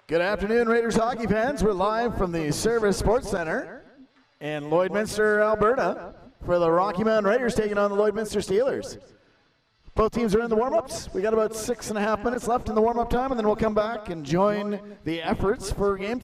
Good afternoon, Raiders hockey fans. We're live from the Service Sports Center in Lloydminster, Alberta, for the Rocky Mountain Raiders taking on the Lloydminster Steelers. Both teams are in the warm-ups. We got about 6.5 minutes left in the warm-up time, and then we'll come back and join the efforts for game.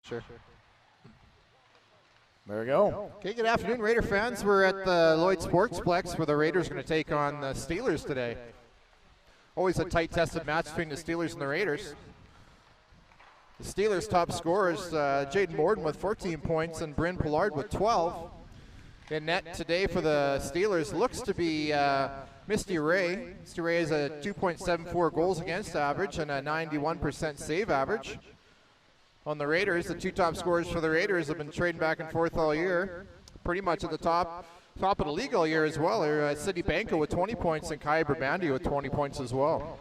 Sure. There we go. Okay, good afternoon, Raider fans. We're at the Lloyd Sportsplex where the Raiders are going to take on the Steelers today. Always a tight-tested match between the Steelers and the Raiders. The Steelers' top scorers, Jaden Morden with 14 points and Bryn Pollard with 12. In net today for the Steelers looks to be Misty Ray. Misty Ray has a 2.74 goals against average and a 91% save average. On the Raiders, the two top scorers for the Raiders have been trading back and forth all year. Pretty much at the top of the league all year as well. Sidney Banco with 20 points and Kai Brabandi with 20 points as well.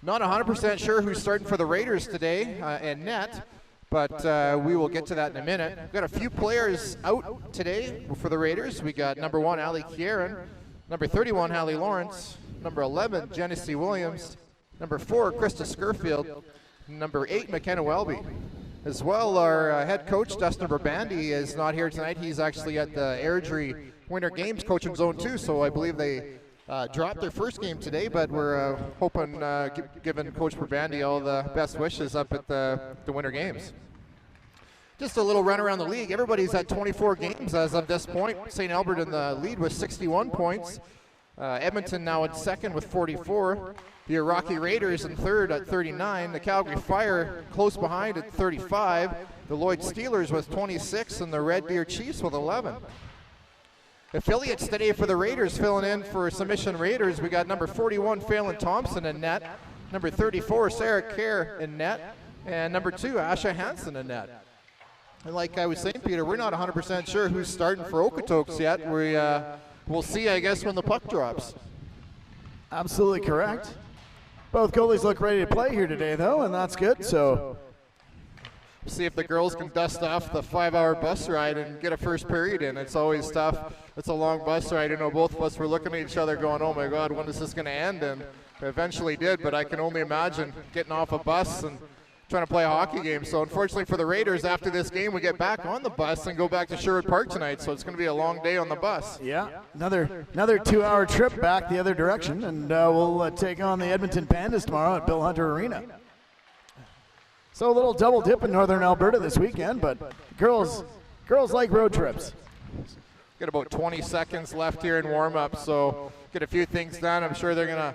Not 100% sure who's starting for the Raiders today in net, but we will get to that in a minute. We've got a few players out today for the Raiders. We got number 1, Ali Kieran, number 31, Hallie Lawrence, number 11, Genesee Williams, number 4, Krista Scurfield, number 8, McKenna Welby. As well, our head coach, Dustin Brabandi, is not here tonight. He's actually at the Airdrie Winter Games coaching Zone 2, so I believe they dropped their first game today, but we're hoping, giving Coach Brabandi all the best wishes up at the Winter Games. Just a little run around the league. Everybody's at 24 games as of this point. St. Albert in the lead with 61 points. Edmonton now in second with 44. The Rocky Raiders in third at 39. The Calgary Fire close behind at 35. The Lloyd Steelers with 26 and the Red Deer Chiefs with 11. Affiliates today for the Raiders filling in for Submission Raiders. We got number 41, Phelan Thompson in net. Number 34, Sarah Kerr in net. And number 2, Asha Hansen in net. And like I was saying, Peter, we're not 100% sure who's starting for Okotoks yet. We'll see, I guess, when the puck drops. Absolutely correct. Both goalies look ready to play here today, though, and that's good. So, see if the girls can dust off the 5-hour bus ride and get a first period in. It's always tough. It's a long bus ride. I know both of us were looking at each other going, oh my God, when is this going to end? And it eventually did, but I can only imagine getting off a bus and trying to play a hockey game. So unfortunately for the Raiders, after this game, we get back on the bus and go back to Sherwood Park tonight. So it's going to be a long day on the bus. Yeah, another 2-hour trip back the other direction, and we'll take on the Edmonton Pandas tomorrow at Bill Hunter Arena. So a little double dip in Northern Alberta this weekend, but girls like road trips. Got about 20 seconds left here in warm-up, so get a few things done. I'm sure they're going to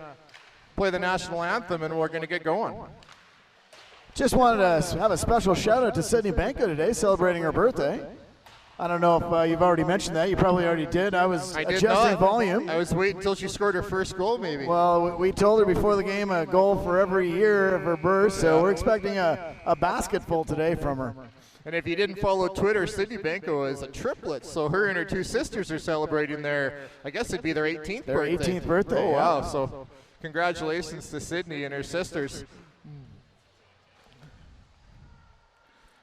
play the national anthem, and we're going to get going. Just wanted to have a special shout-out to Sydney Banco today, celebrating her birthday. I don't know if you've already mentioned that. You probably already did. I did adjusting volume. I was waiting until she scored her first goal, maybe. Well, we told her before the game a goal for every year of her birth, so we're expecting a basket full today from her. And if you didn't follow Twitter, Sydney Banco is a triplet, so her and her 2 sisters are celebrating I guess it'd be their 18th birthday. Their 18th birthday, Oh, wow. So congratulations to Sydney and her sisters.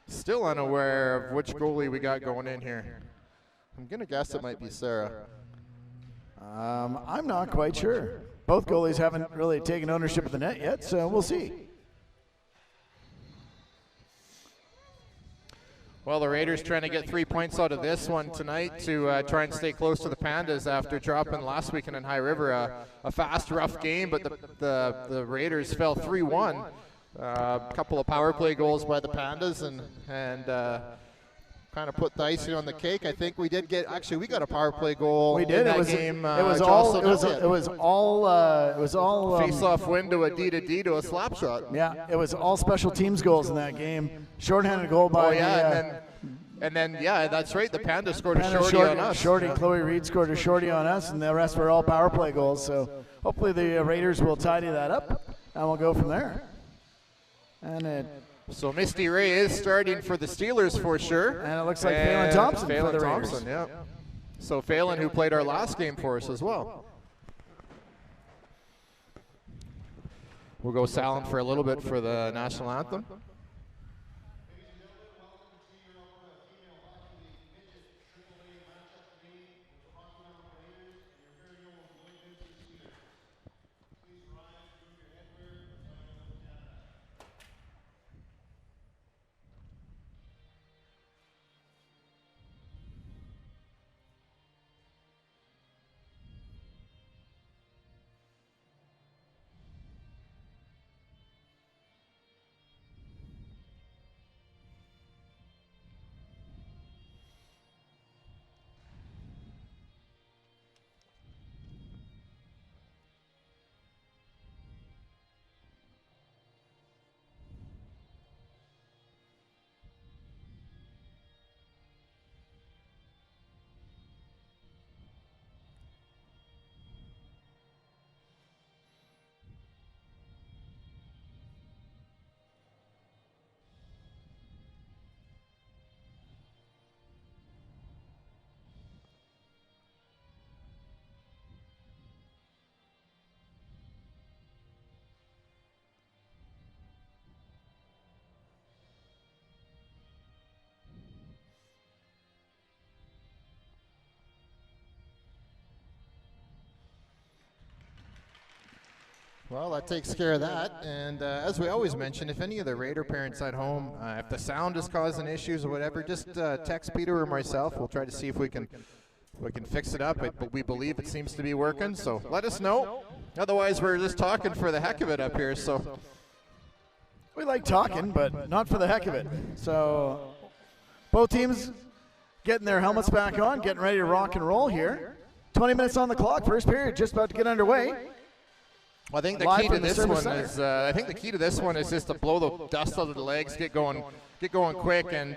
Still unaware of which goalie we got going in here. I'm going to guess it might be Sarah. I'm not quite sure. Both goalies haven't really taken ownership of the net yet, so we'll see. Well, the Raiders trying to get 3 points out of this one tonight to try and stay close to the Pandas after dropping last weekend in High River. A fast, rough game, but the Raiders fell 3-1. A couple of power play goals by the Pandas and kind of put the icing on the cake. I think we did get, actually we got a power play goal. We did. In that game. It was all face-off win to a D to a slap shot. Yeah, it was all special teams goals in that game. Shorthanded goal by and then that's right. The Pandas scored a shorty on us. Chloe Reed scored a shorty on us, and the rest were all power play goals. So hopefully the Raiders will tidy that up, and we'll go from there. So Misty Ray is starting for the Steelers for sure. And it looks like Phelan Thompson for the Raiders. Thompson, yeah. So Phelan, who played our last game for us as well. We'll go silent for a little bit for the national anthem. Well, that takes care of that. And as we always mention, if any of the Raider parents at home, if the sound is causing issues or whatever, just text Peter or myself. We'll try to see if we can fix it up. But we believe it seems to be working, so let us know. Otherwise, we're just talking for the heck of it up here. So we like talking, but not for the heck of it. So both teams getting their helmets back on, getting ready to rock and roll here. 20 minutes on the clock, first period, just about to get underway. Well, I think the key to this one is just to blow the dust out of the legs, get going quick, and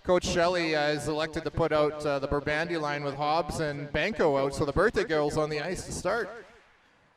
Coach Shelley is elected to put out the Burbandy line with Hobbs and Banco out, so the birthday girl's on the ice to start.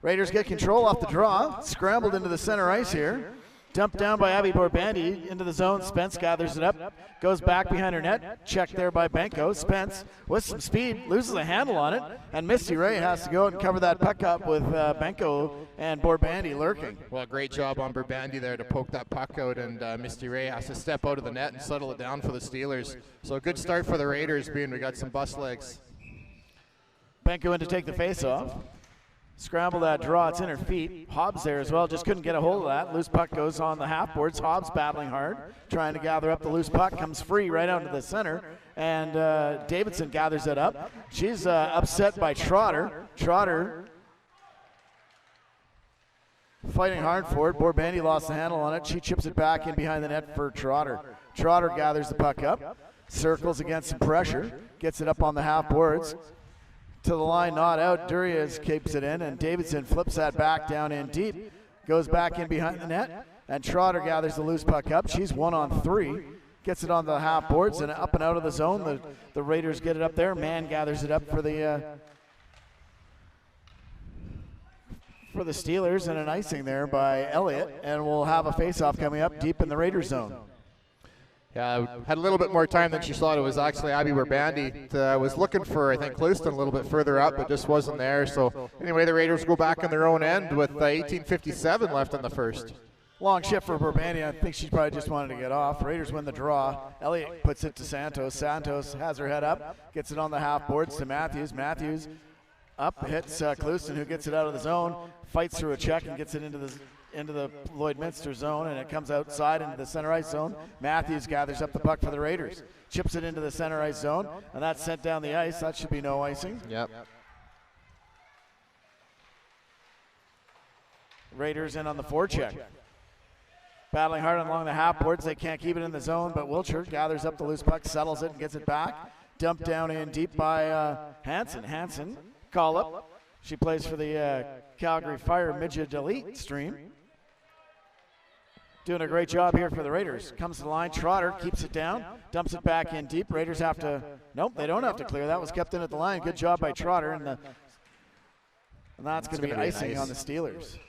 Raiders get control off the draw, scrambled into the center ice here. Dumped down by Abby Borbandy into the zone. Spence gathers it up, goes back behind her net. Checked there by Benko. Spence with some speed loses a handle on it, and Misty Ray has to go out and cover that puck up with Benko and Borbandy lurking. Well, great job on Borbandy there to poke that puck out, and Misty Ray has to step out of the net and settle it down for the Steelers. So a good start for the Raiders, being we got some bus legs. Benko in to take the face-off. Scramble that draw, it's in her feet. Hobbs there as well, just couldn't get a hold of that. Loose puck goes on the half boards. Hobbs battling hard, trying to gather up the loose puck, comes free right out into the center, and Davidson gathers it up. She's upset by Trotter. Trotter fighting hard for it. Borbandy lost the handle on it. She chips it back in behind the net for Trotter. Trotter gathers the puck up, circles against some pressure, gets it up on the half boards. To the line, not out. Durias keeps it in, and Davidson flips that back down in deep. Goes back in behind the net, and Trotter gathers the loose puck up. She's 1-on-3. Gets it on the half boards and up and out of the zone. The Raiders get it up there. Mann gathers it up for the Steelers, and an icing there by Elliott, and we'll have a face-off coming up deep in the Raiders zone. Yeah, had a little bit more time than she thought. It was actually Abby Borbandy. Was looking for, I think, Clouston a little bit further up, but just wasn't there. So anyway, the Raiders go back on their own end with 18:57 left in the first. Long shift for Borbandy. I think she probably just wanted to get off. Raiders win the draw. Elliott puts it to Santos. Santos has her head up, gets it on the half boards to Matthews. Matthews up, hits Clouston, who gets it out of the zone, fights through a check and gets it into the Lloydminster zone, and it comes outside into the center ice zone. Matthews gathers up the puck for the Raiders, chips it into the center ice zone, and that's sent down the ice. That should be no icing. Yep. Raiders in on the forecheck. Battling hard along the half boards. They can't keep it in the zone, but Wiltshire gathers up the loose puck, settles it, and gets it back. Dumped down in deep by Hansen. Hansen, call up. She plays for the Calgary Fire Midget Elite stream. Doing a great job here for the Raiders. Comes to the line, Trotter keeps it down, dumps it back in deep. Raiders have to, nope, they don't have to clear. That was kept in at the line. Good job by Trotter, and that's going to be icing on the Steelers.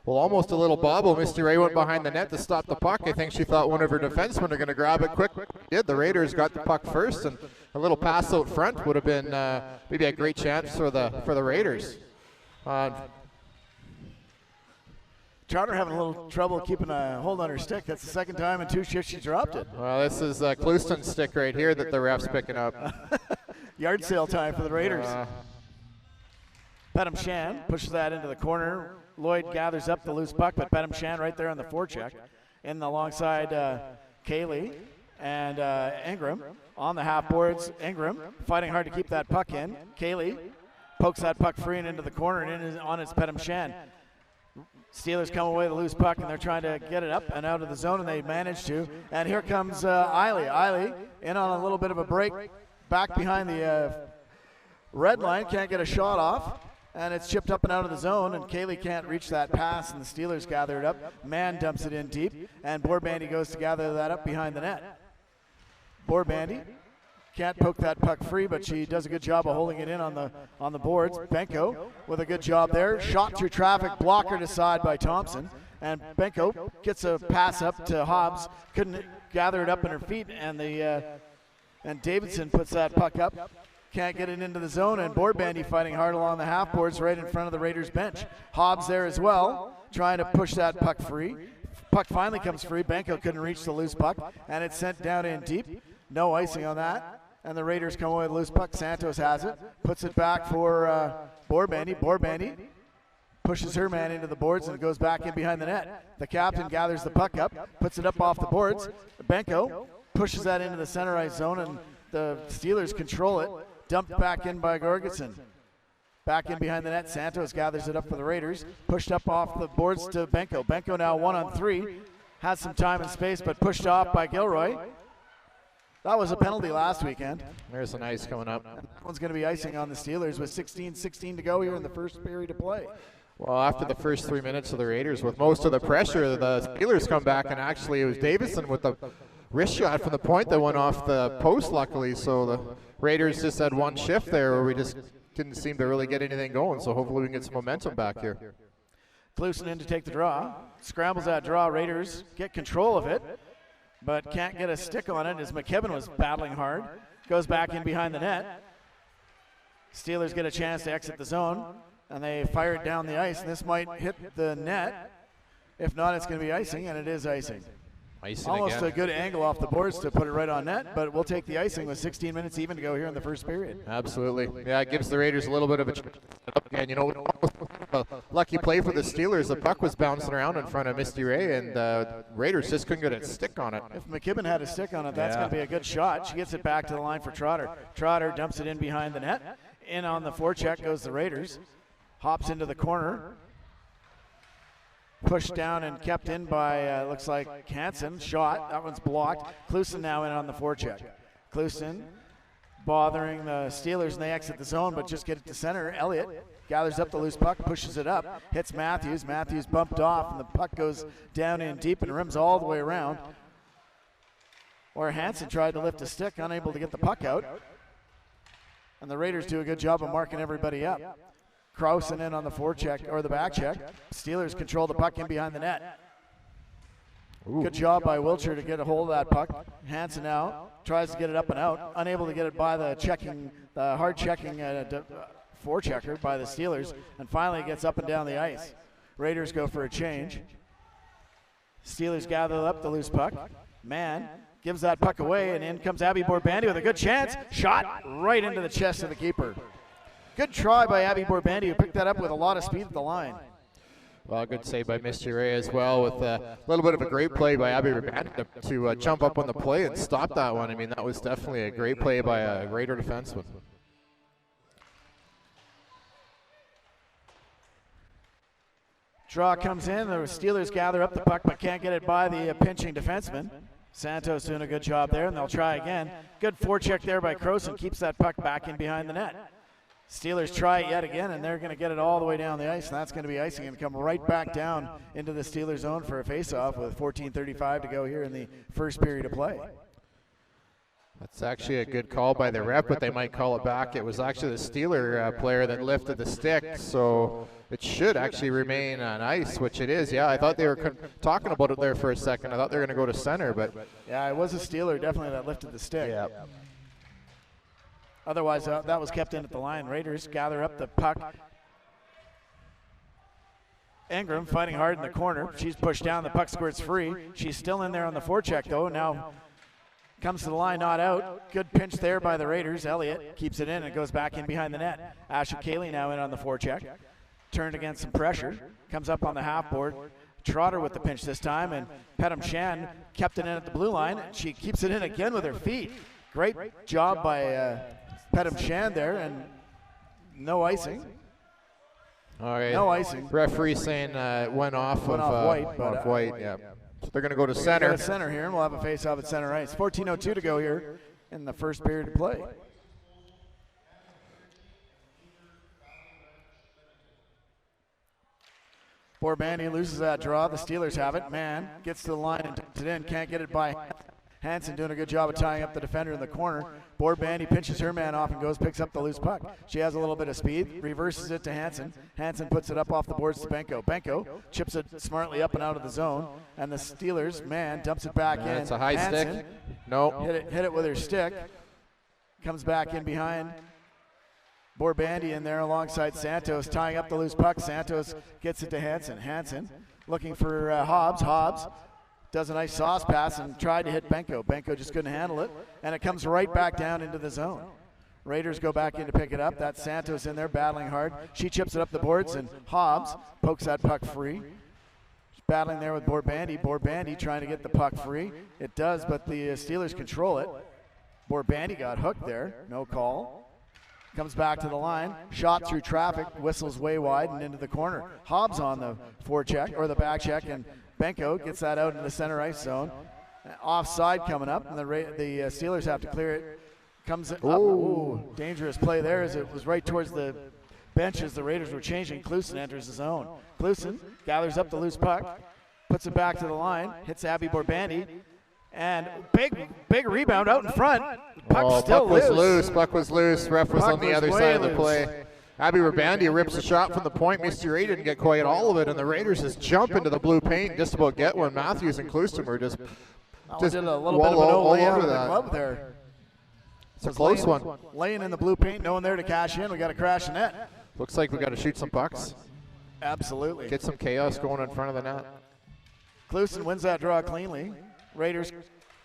Well, almost a little bobble. Misty Ray went behind the net to stop the puck. I think she thought one of her defensemen are going to grab it quick. Did. The Raiders got the puck first, and a little pass out front would have been maybe a great chance for the Raiders. Trotter having a little trouble keeping a hold on her stick. That's the second time in 2 shifts she dropped it. Well, this is Clouston's stick right here that the ref's picking up. Yard sale time for the Raiders. Bedham Shan pushes that into the corner. Lloyd gathers up the loose puck, but Bedham Shan right there on the forecheck. In alongside Kaylee and Ingram. On the half boards, Ingram fighting hard to keep that puck in. Kaylee pokes that puck free and into the corner, and in on its Bedham Shan. Steelers come away with a loose puck, and they're trying to get it up and out of the zone, and they manage to. And here comes Eiley. Eiley in on a little bit of a break, back behind the red line, can't get a shot off, and it's chipped up and out of the zone, and Kaylee can't reach that pass, and the Steelers gather it up. Mann dumps it in deep, and Borbandy goes to gather that up behind the net. Borbandy can't poke that puck free, but she does a good job of holding it in on the boards. Benko with a good job there. Shot through traffic, blocker to side by Thompson. And Benko gets a pass up to Hobbs. Couldn't gather it up in her feet, and and Davidson puts that puck up. Can't get it into the zone, and Borbandy fighting hard along the half boards right in front of the Raiders bench. Hobbs there as well, trying to push that puck free. Puck finally comes free. Benko couldn't reach the loose puck, and it's sent down in deep. No icing on that. And the Raiders come away with a loose puck. Santos has it, puts it back for Borbandy. Borbandy pushes her man into the boards and goes back in behind the net. The captain gathers the puck up, puts it up off the boards. Benko pushes that into the center ice zone, and the Steelers control it. Dumped back in by Gorgetson. Back in behind the net, Santos gathers it up for the Raiders. Pushed up off the boards to Benko. Benko now 1-on-3. Has some time and space, but pushed off by Gilroy. That was a penalty last weekend. There's an ice coming up. That one's going to be icing on the Steelers with 16-16 to go here in the first period of play. Well, after the first 3 minutes of the Raiders, with most of the pressure, the Steelers come back, and actually it was Davison with the wrist shot from the point that went off the post, luckily. So the Raiders just had one shift there where we just didn't seem to really get anything going. So hopefully we can get some momentum back here. Klusen in to take the draw. Scrambles that draw. Raiders get control of it, but can't get a stick on it as McKibben was battling hard. Goes back in behind the net. Steelers get a chance to exit the zone, and they fire it down the ice, and this might hit the net. If not, it's going to be icing, and it is icing. Almost again. a good angle off the boards to put it right on net, but we'll take the icing with 16 minutes even to go here in the first period. Absolutely. Yeah, it gives the Raiders a little bit of a chance. And, you know, a lucky play for the Steelers. The puck was bouncing around in front of Misty Ray, and Raiders just couldn't get a stick on it. If McKibben had a stick on it, that's going to be a good shot. She gets it back to the line for Trotter. Trotter dumps it in behind the net. In on the forecheck goes the Raiders. Hops into the corner. Pushed down and kept in by, looks like Hansen. Shot, that one's blocked. Klusen now in on the forecheck. Klusen bothering the Steelers, and they exit the zone, but just get it to center. Elliott gathers up the loose puck, pushes it up, hits Matthews. Matthews bumped off, and the puck goes down in deep and rims all the way around. Where Hansen tried to lift a stick, unable to get the puck out. And the Raiders do a good job of marking everybody up. Krausen in on the forecheck, or the back check. Steelers control the puck in behind the net. Ooh. Good job by Wiltshire to get a hold of that puck. Hansen now tries to get it up and out, unable to get it by the hard checking forechecker by the Steelers, and finally gets up and down the ice. Raiders go for a change. Steelers gather up the loose puck. Mann gives that puck away, and in comes Abby Borbandi with a good chance. Shot right into the chest of the keeper. Good try by Abby Borbandi, who picked that up with a lot of speed at the line. Well, good save by Misty Ray as well, with a little bit of a great play by Abby Borbandi to jump up on the play and stop that one. I mean, that was definitely a great play by a Raider defenseman. Draw comes in, the Steelers gather up the puck but can't get it by the pinching defenseman. Santos doing a good job there, and they'll try again. Good forecheck there by Croson, keeps that puck back in behind the net. Steelers try it yet again, and they're going to get it all the way down the ice, and that's going to be icing and come right back down into the Steelers zone for a face-off with 14:35 to go here in the first period of play. That's actually a good call by the ref, but they might call it back. It was actually the Steeler player that lifted the stick, so it should actually remain on ice, which it is. Yeah, I thought they were talking about it there for a second. I thought they were going to go to center, but yeah, it was a Steeler definitely that lifted the stick. Yeah. Otherwise, that was kept in at the line. Raiders gather up the puck. Ingram fighting hard in the corner. She's pushed down. The puck squirts free. She's still in there on the forecheck, though. Now comes to the line, not out. Good pinch there by the Raiders. Elliott keeps it in and goes back in behind the net. Ashley Cayley now in on the forecheck. Turned against some pressure. Comes up on the half board. Trotter with the pinch this time, and Pettam Shan kept it in at the blue line. She keeps it in again with her feet. Great job by Pettam Shan there, and no icing. All right. No icing. Referee saying went off White. Yeah. So they're going to go to center. Go to center here, and we'll have a face-off at center ice. 14:02 to go here in the first period of play. Borbandi loses that draw. The Steelers have it. Mann gets to the line and tucks it in. Can't get it by Hansen, doing a good job of tying up the defender in the corner. Borbandi pinches her man off and picks up the loose puck. She has a little bit of speed, reverses it to Hansen. Hansen puts it up off the boards to Benko. Benko chips it smartly up and out of the zone, and the Steelers, Mann, dumps it back in. It's a high Hansen, stick. No. Hit it with her stick. Comes back in behind. Borbandi in there alongside Santos, tying up the loose puck. Santos gets it to Hansen. Hansen looking for Hobbs. Hobbs does a nice sauce pass and tried to hit Benko. Benko just couldn't handle it, and it comes right back down into the zone. Raiders go back in to pick it up. That's Santos in there battling hard. She chips it up the boards, and Hobbs pokes that puck free. She's battling there with Borbandy. Borbandy trying to get the puck free. It does, but the Steelers control it. Borbandy got hooked there. No call. Comes back to the line. Shot through traffic. Whistles way wide and into the corner. Hobbs on the forecheck, or the back check, and Benko gets that out into the center ice zone. Offside coming up, and the Steelers have to clear it. Comes up. Ooh, dangerous play there as it was right towards the bench as the Raiders were changing. Klusen enters the zone. Klusen gathers up the loose puck, puts it back to the line, hits Abby Borbandy, and big rebound out in front. Puck still loose. Puck was loose. Ref was on the other side of the play. Abby Borbandy rips a shot from the point. Misty Ray didn't get quite all of it, and the Raiders just jump into the blue paint and just about get one. Matthews and Klusen were just did a little bit of an all over over the that. glove there. It's a close one. Laying in the blue paint, no one there to cash in. We got to crash the net. Looks like we got to shoot some pucks. Absolutely. Get some chaos going in front of the net. Klusen wins that draw cleanly. Raiders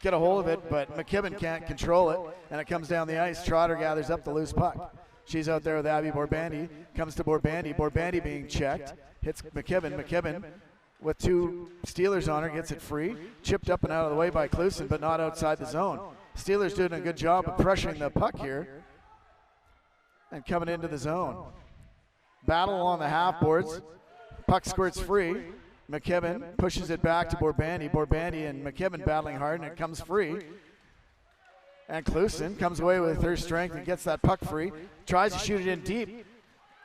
get a hold of it, but McKibben can't control it, and it comes down the ice. Trotter gathers up the loose puck. She's out there with Abby Borbandy. Comes to Borbandy. Borbandy being checked. Hits McKibben. McKibben with two Steelers on her gets it free. Chipped up and out of the way by Klusen, but not outside the zone. Steelers doing a good job of pressuring the puck here and coming into the zone. Battle along the half boards. Puck squirts free. McKibben pushes it back to Borbandy. Borbandy and McKibben battling hard, and it comes free. And Klusen comes away with her strength and gets that puck free. Tries to shoot it in deep.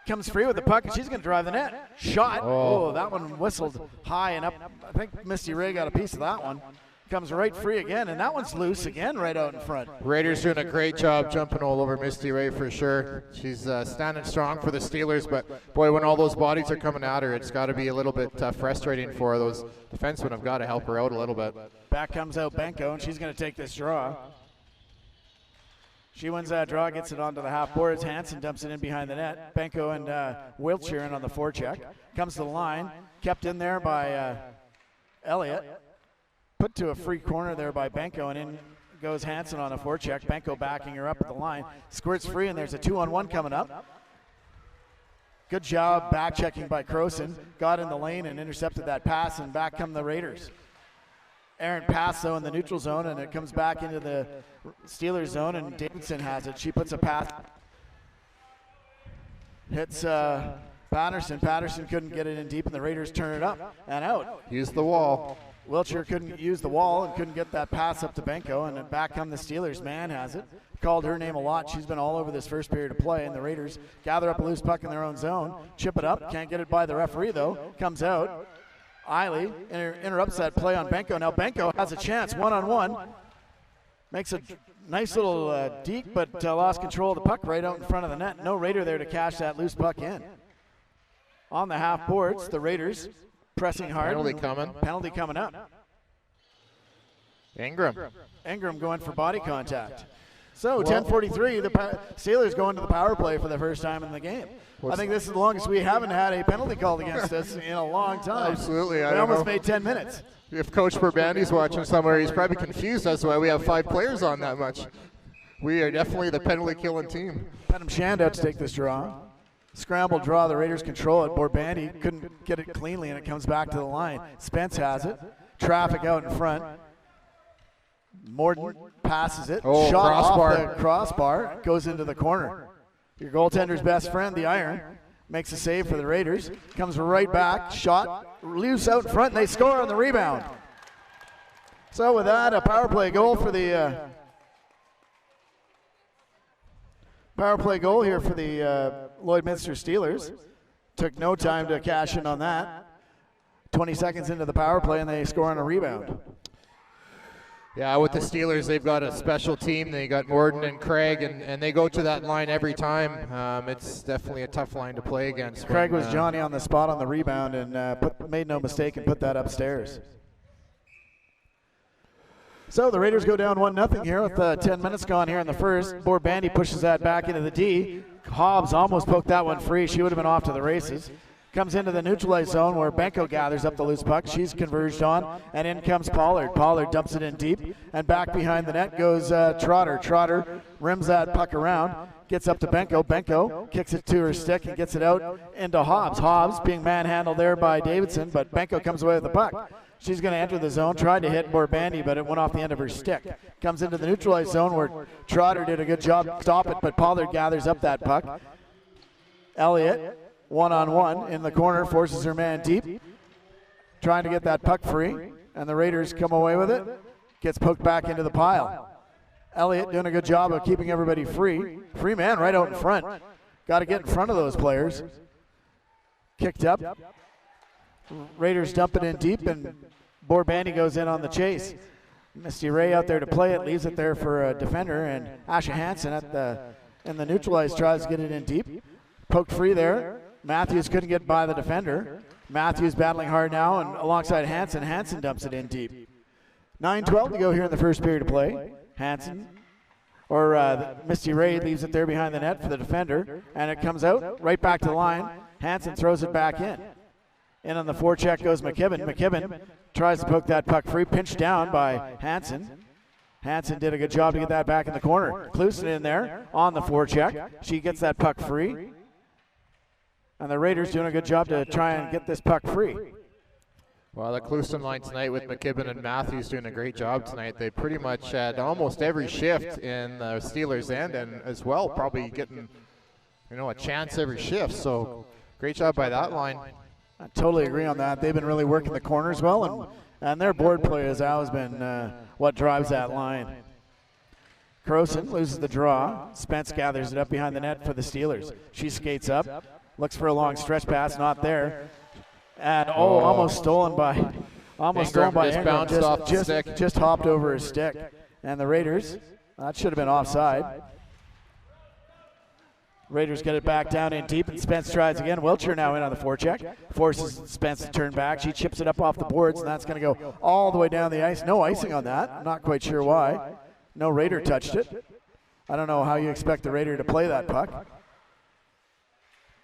Comes free with the puck, and she's going to drive the net. Shot. Oh, that one whistled high and up. I think Misty Ray got a piece of that one. Comes right free again, and that one's loose again right out in front. Raiders doing a great job jumping all over Misty Ray for sure. She's standing strong for the Steelers, but boy, when all those bodies are coming at her, it's got to be a little bit frustrating for her. Those defensemen have got to help her out a little bit. Back comes out Benko, and she's going to take this draw. She wins that draw, gets it onto the half boards. Hansen dumps it in behind the net. Benko and Wiltshire in on the forecheck. Comes to the line, kept in there by Elliott. Put to a free corner there by Benko, and in goes Hansen on a forecheck. Benko backing her up at the line. Squirts free, and there's a 2-on-1 coming up. Good job back checking by Croson. Got in the lane and intercepted that pass, and back come the Raiders. Errant pass, though, in the neutral zone, and it comes back into the Steelers zone, and Davidson has it. She puts a pass. Hits Patterson. Patterson couldn't get it in deep, and the Raiders turn it up and out. Use the wall. Wiltshire couldn't use the wall and couldn't get that pass up to Benko, and then back come the Steelers. Mann has it. Called her name a lot. She's been all over this first period of play, and the Raiders gather up a loose puck in their own zone. Chip it up. Can't get it by the referee, though. Comes out. Eiley interrupts that play on Benko. Now Benko has a chance, one-on-one. Makes a nice little deke, but lost control of the puck right out in front of the net. No Raider there to cash that loose puck in. On the half boards, the Raiders pressing hard. Penalty coming up. Ingram going for body contact. So 10:43, the Steelers going to the power play for the first time in the game. I think this is the longest we haven't had a penalty called against us in a long time. Absolutely. We almost made 10 minutes. If Coach Borbandy's watching somewhere, he's probably confused as to why we have 5 players on that much. We are definitely the penalty killing team. Penham Shandout to take this draw. Scramble draw, the Raiders control it. Borbandy couldn't get it cleanly, and it comes back to the line. Spence has it. Traffic out in front. Morden passes it. Oh, shot crossbar. off the crossbar. Goes into the corner. Your goaltender's best friend, the Iron, makes a save for the Raiders. Comes right back. Shot loose out in front, and they score on the rebound. So with that, a power play goal for the Lloydminster Steelers. Took no time to cash in on that. 20 seconds into the power play, and they score on a rebound. Yeah, with the Steelers, they've got a special team. They got Morden and Craig, and they go to that line every time. It's definitely a tough line to play against. Craig was Johnny on the spot on the rebound and made no mistake and put that upstairs. So the Raiders go down 1-0 here with 10 minutes gone here in the first. Borbandy pushes that back into the D. Hobbs almost poked that one free. She would have been off to the races. Comes into the neutralized zone where Benko gathers up the loose puck. She's converged on, and in comes Pollard. Pollard dumps it in deep, and back behind the net goes Trotter. Trotter rims that puck around, Gets up to Benko. Benko kicks it to her stick and gets it out into Hobbs. Hobbs being manhandled there by Davidson, but Benko comes away with the puck. She's going to enter the zone, tried to hit Borbandi, but it went off the end of her stick. Comes into the neutralized zone where Trotter did a good job to stop it, but Pollard gathers up that puck. Elliott, one-on-one in the corner, forces her man deep, trying to get that puck free, and the Raiders come away with it. Gets poked back into the pile. Elliott doing a good job of keeping everybody free. Free man right out in front. Got to get in front of those players. Kicked up. Raiders dump it in deep, and Borbandi goes in on the chase. Misty Ray out there to play it, leaves it there for a defender, and Asha Hansen in the neutralized tries to get it in deep. Poked free there. Matthews couldn't get by the defender. Matthews battling hard now, and alongside Hansen, Hansen dumps it in deep. 9:12 to go here in the first period of play. Hansen, or Misty Ray leaves it there behind the net for the defender, and it comes out right back to the line. Hansen throws it back in. In on the forecheck goes McKibben. McKibben tries to poke that puck free, pinched down by Hansen. Hansen did a good job to get that back in the corner. Clusen in there on the forecheck. She gets that puck free. And the Raiders doing a good job to try and get this puck free. Well, the Clusen line tonight with McKibben and Matthews doing a great job tonight. They pretty much had almost every shift in the Steelers' end, and as well probably getting, a chance every shift. So great job by that line. I totally agree on that. They've been really working the corners well, and their board play has always been what drives that line. Croson loses the draw. Spence gathers it up behind the net for the Steelers. She skates up, looks for a long stretch pass, not there. And almost stolen by Ingram. Just hopped over his stick. And the Raiders, that should have been offside. Raiders get it back down in deep, and Spence tries again. Wiltshire now in on the forecheck. Forces Spence to turn back. She chips it up off the boards, and that's going to go all the way down the ice. No icing on that. I'm not quite sure why. No Raider touched it. I don't know how you expect the Raider to play that puck.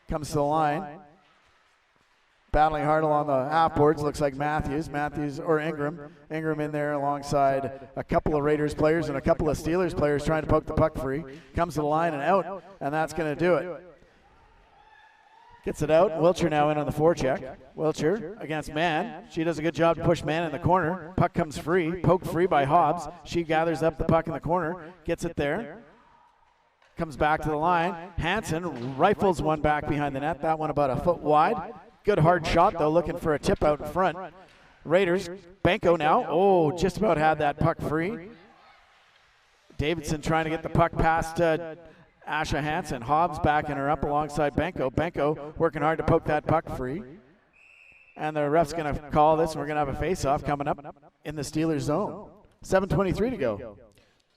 Comes to the line. Battling hard along the half boards, looks like Matthews or Ingram. Ingram in there alongside a couple of Raiders players and a couple of Steelers players trying to poke the puck free. Comes to the line and out, and that's going to do it. Gets it out. Wiltshire now in on the forecheck. Wiltshire against Mann. She does a good job to push Mann in the corner. Puck comes free, poked free by Hobbs. She gathers up the puck in the corner, gets it there. Comes back to the line. Hansen rifles one back behind the net. That one about a foot wide. Good hard shot, though, looking for a tip out in front. Raiders, Benko now. Just about had that puck free. Davidson trying to get the puck past Asha Hansen. Hobbs backing her up alongside Benko. Benko working hard to poke that puck free. And the ref's going to call this, and we're going to have a face-off coming up in the Steelers zone. 7:23 to go.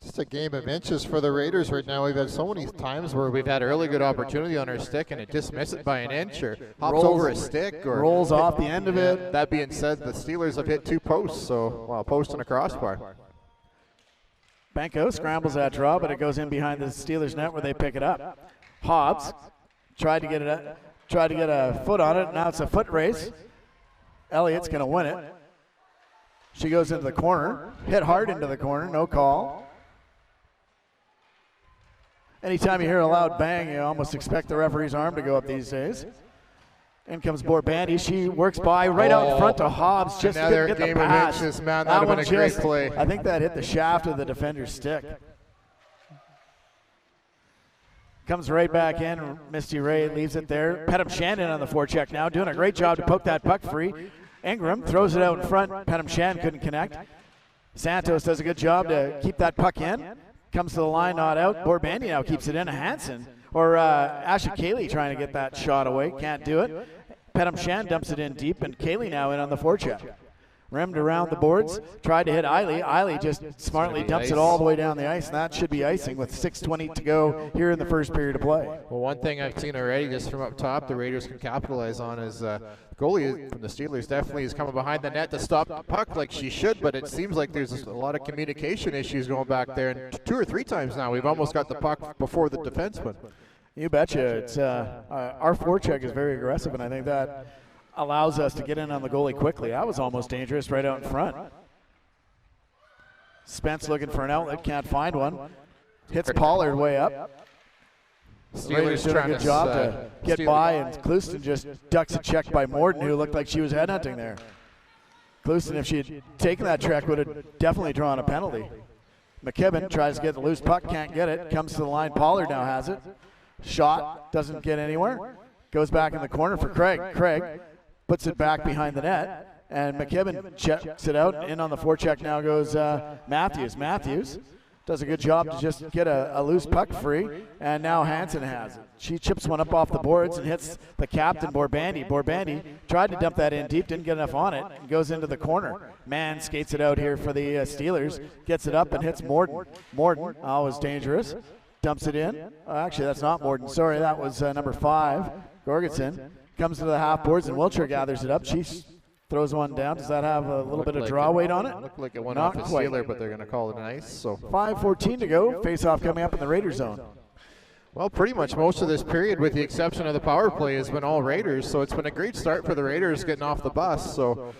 Just a game of inches for the Raiders right now. We've had so many times where we've had a really good opportunity on our stick and it dismisses it by an inch or hops over a stick or rolls off the end of it. That being said, the Steelers have hit 2 posts, a post and a crossbar. Benko scrambles that draw, but it goes in behind the Steelers net where they pick it up. Hobbs tried to get a foot on it. Now it's a foot race. Elliott's going to win it. She goes into the corner, hit hard into the corner, no call. Anytime you hear a loud bang, you almost expect the referee's arm to go up these days. In comes Borbandi. She works by right out in front to Hobbs. Just another get the game pass. of inches, man. That would have been a great play. I think that hit the shaft of the defender's stick. Comes right back in. Misty Ray leaves it there. Pettum Shannon on the forecheck now, doing a great job to poke that puck free. Ingram throws it out in front. Pettum Shannon couldn't connect. Santos does a good job to keep that puck in. Comes to the line, not out. Borbandi now keeps it in. Hansen or Asha Cayley trying to get that shot away. Can't do it. Pettum Shan dumps it in deep, and Cayley now in on the forecheck. Rimmed around the boards. Tried to hit Eiley. Eiley just smartly dumps it all the way down the ice, and that should be icing with 6:20 to go here in the first period of play. Well, one thing I've seen already just from up top the Raiders can capitalize on is the goalie from the Steelers definitely is coming behind the net to stop the puck like she should, but it seems like there's a lot of communication issues going back there, and 2 or 3 times now we've almost got the puck before the defenseman. You betcha. It's our forecheck is very aggressive, and I think that allows us to get in on the goalie quickly. That was almost dangerous right out in front. Spence looking for an outlet, can't find one. Hits Pollard way up. Raiders doing a good job to get by, and Clouston just ducks a check by Morden, who looked like she was headhunting there. Clouston, if she had taken that check, would have definitely drawn a penalty. McKibben tries to get the loose puck, can't get it, comes to the line. Pollard now has it. Shot, doesn't get anywhere. Goes back in the corner for Craig. Craig puts it back behind the net, and McKibben checks it out. In on the forecheck now goes Matthews. Matthews does a good job to just get a loose puck free, and now Hansen has it. She chips one up off the boards and hits the captain, Borbandi. Borbandi tried to dump that in deep, didn't get enough on it, and goes into the corner. Mann skates it out here for the Steelers, gets it up and hits Morden. Morden, always dangerous, dumps it in. Actually, that's not Morden. Sorry, that was number 5, Gorgetson. Comes to the half boards, and Wiltshire gathers it up. She throws one down. Does that have a little bit of draw weight on it? Looked like it went off the Steeler, but they're going to call it an ice. So 5:14 to go. Face-off coming up in the Raider zone. Well, pretty much most of this period, with the exception of the power play, has been all Raiders. So it's been a great start for the Raiders getting off the bus. So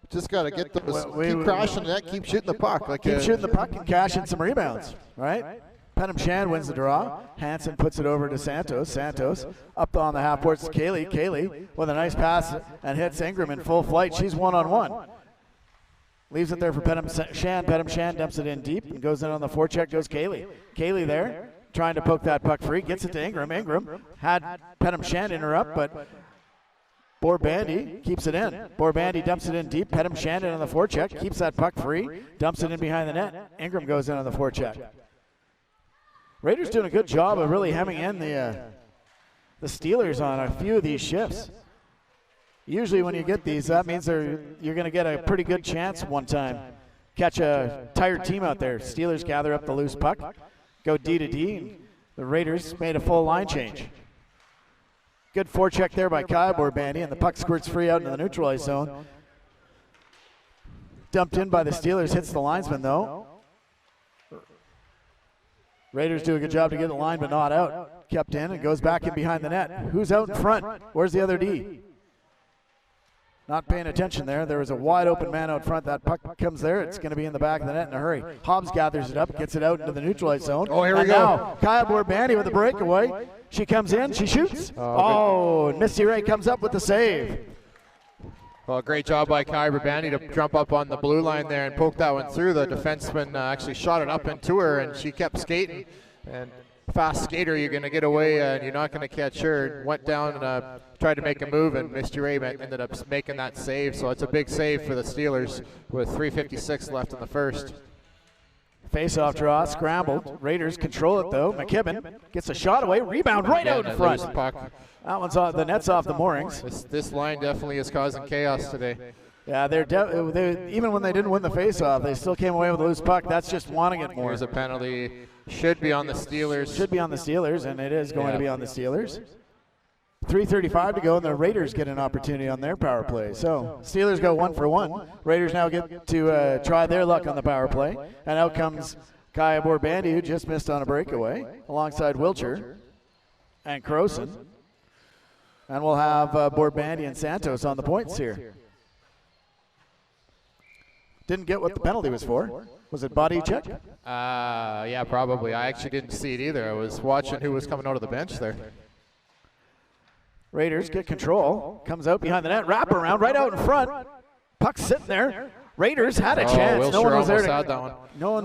just got to get those, keep crashing that, keep shooting the puck. Keep shooting the puck and cash in some rebounds, right? Penham Shan wins the draw. Hansen puts it over to Santos. Santos up on the half boards to Kaylee. Kaylee with a nice pass and hits Ingram in full flight. She's one-on-one. Leaves it there for Penham Shan. Penham Shan dumps it in deep and goes in on the forecheck. Goes Kaylee. Kaylee there trying to poke that puck free. Gets it to Ingram. Ingram had Penham Shan interrupt, but Borbandi keeps it in. Borbandi dumps it in deep. Penham Shan in on the forecheck. Keeps that puck free. Dumps it in behind the net. Ingram goes in on the forecheck. Raiders doing a good job of really hemming in the Steelers on a few of these shifts. Usually when you get these, that means you're going to get a pretty good chance one time. Catch a tired team out there. Steelers gather up the loose puck, go D to D, and the Raiders made a full line change. Good forecheck there by Kyle Borbandi, and the puck squirts free out into the neutralized zone. Dumped in by the Steelers, hits the linesman though. Raiders do a good job to get the line, but not out. Kept in and goes back in behind the net. Who's out in front? Where's the other D? Not paying attention there. There was a wide open man out front. That puck comes there. It's going to be in the back of the net in a hurry. Hobbs gathers it up, gets it out into the neutralized zone. Oh, here we go. Now, Kyle Borbandi with a breakaway. She comes in, she shoots. And Misty Ray comes up with the save. Well, great job by Kai Borbandi to jump up on the blue line there and poke that one through. The defenseman actually shot it up into her, and she kept skating. And fast skater, you're going to get away, and you're not going to catch her. Went down and tried to make a move, and Misty Ray ended up making that save. So it's a big save for the Steelers with 3:56 left in the first. Face-off draw, scrambled. Raiders control it though. McKibben gets a shot away, rebound right out in front. That one's off, the net's off the moorings. This line definitely is causing chaos today. Yeah, even when they didn't win the face-off, they still came away with a loose puck. That's just wanting it more. Here's a penalty. Should be on the Steelers. Should be on the Steelers, and it is going to be on the Steelers. 3:35 to go, and the Raiders get an opportunity on their power play. So Steelers go 1 for 1. Raiders now get to try their luck on the power play. And out comes Kaya Borbandi, who just missed on a breakaway, alongside Wiltshire and Croson. And we'll have Borbandi and Santos on the points here. Didn't get what the penalty was for. Was it body check? Yeah, probably. I actually didn't see it either. I was watching who was coming out of the bench there. Raiders get control. Comes out behind the net. Wrap around right out in front. Puck's sitting there. Raiders had a chance. No one was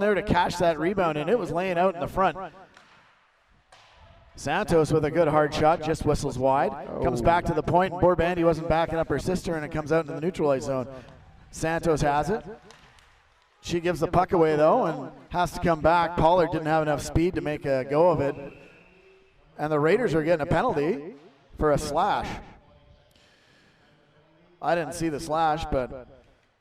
there to catch that rebound, and it was laying out in the front. Santos with a good hard shot, just whistles wide. Comes back to the point, and Borbandi wasn't backing up her sister, and it comes out into the neutralized zone. Santos has it. She gives the puck away, though, and has to come back. Pollard didn't have enough speed to make a go of it. And the Raiders are getting a penalty for a slash. I didn't see the slash, but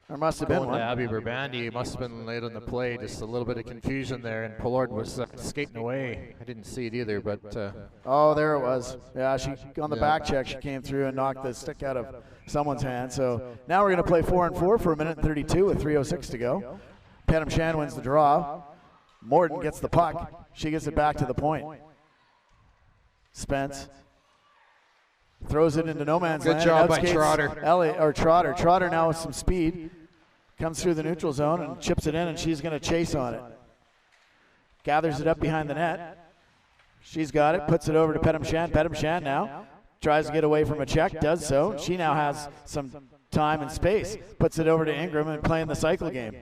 there must have been one. Abby Borbandi must have been late on the play. Just a little bit of confusion there, and Pollard was skating away. I didn't see it either, but... oh, there it was. Yeah, she on the back check, she came through and knocked the stick out of someone's hand. So now we're going to play 4-on-4 for 1:32 with 3:06 to go. Penham Shan wins the draw. Morden gets the puck. She gets it back to the point. Spence throws it into no man's land. Good job by Trotter. Trotter now with some speed. Comes through the neutral zone and chips it in, and she's going to chase on it. Gathers it up behind the net. She's got it, puts it over to Pettimshan. Pettimshan now tries to get away from a check, does so. She now has some time and space, puts it over to Ingram and playing the cycle game.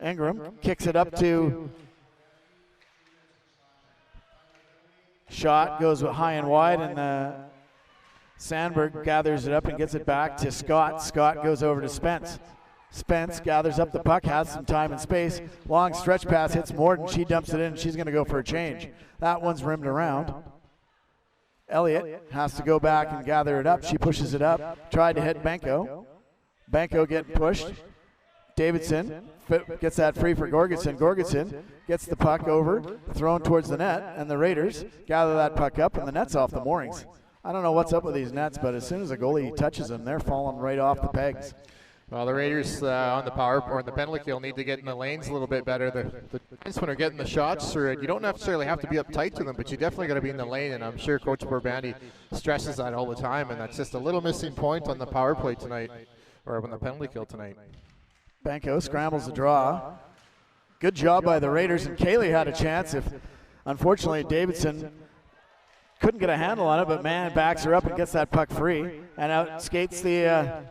Ingram kicks it up to shot, goes high and wide, and Sandberg gathers it up and gets it back to Scott. Scott goes over to Spence. Spence gathers up the puck, has some time and space. Long stretch pass hits Morton. She dumps it in. She's going to go for a change. That one's rimmed around. Elliott has to go back and gather it up. She pushes it up. Tried to hit Benko. Benko getting pushed. Davidson gets that free for Gorgetson. Gorgetson gets the puck over, thrown towards the net, and the Raiders gather that puck up, and the net's off the moorings. I don't know what's up with these nets, but as soon as a goalie touches them, they're falling right off the pegs. Well, the Raiders on the power or the penalty kill need to get in the lanes a little bit better. The defensemen are getting the shots through it. You don't necessarily have to be up tight to them, but you definitely got to be in the lane, and I'm sure Coach Borbandi stresses that all the time, and that's just a little missing point on the power play tonight, or on the penalty kill tonight. Benko scrambles the draw. Good job by the Raiders, and Kaylee had a chance. Unfortunately, Davidson couldn't get a handle on it, but man backs her up and gets that puck free, and out skates the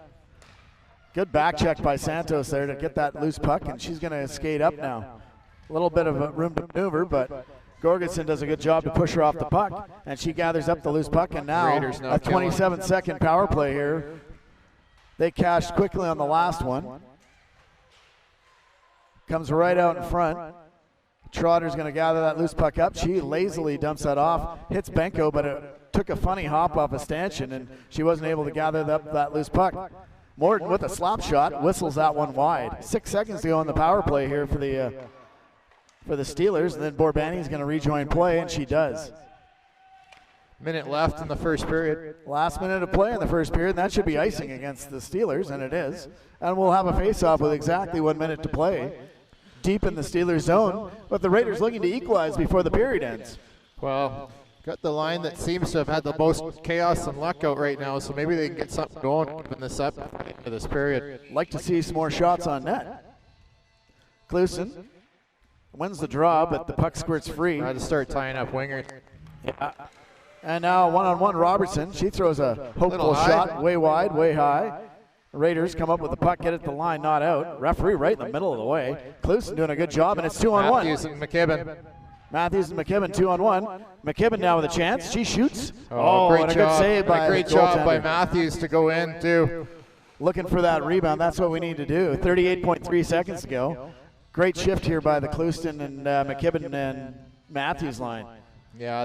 good back check by Santos there to get that loose puck, and she's going to skate up now. A little bit of a room to maneuver, but Gorgetson does a good job to push her off the puck, and she gathers up the loose puck, and now a 27-second power play here. They cashed quickly on the last one. Comes right out in front. Trotter's going to gather that loose puck up. She lazily dumps that off, hits Benko, but it took a funny hop off a stanchion, and she wasn't able to gather that loose puck. Morton with a slap shot, whistles that one wide. 6 seconds to go on the power play here for the Steelers, and then Borbani's going to rejoin play, and she does. Minute left in the first period. Last minute of play in the first period, and that should be icing against the Steelers, and it is. And we'll have a face-off with exactly 1 minute to play. Deep in the Steelers zone, but the Raiders looking to equalize before the period ends. Well, got the line that seems to have had the most chaos and luck out right now, so maybe they can get something going in this up into this period. Like to see some more shots on net. Cluson wins the draw, but the puck squirts free. Try to start tying up wingers. Yeah. And now one-on-one Robertson. She throws a hopeful shot way wide, way high. Raiders come up with the puck, get it to the line, not out. Referee right in the middle of the way. Cluson doing a good job, and it's 2-on-1. Matthews and McKibben. Matthews and McKibben 2-on-1. McKibben now with a chance. She shoots. Great and a job. Good save by great job by Matthews to go in too. Looking for that rebound. That's what we need to do. 38.3 seconds to go. Great shift here by the Cluson and McKibben and Matthews line. Yeah,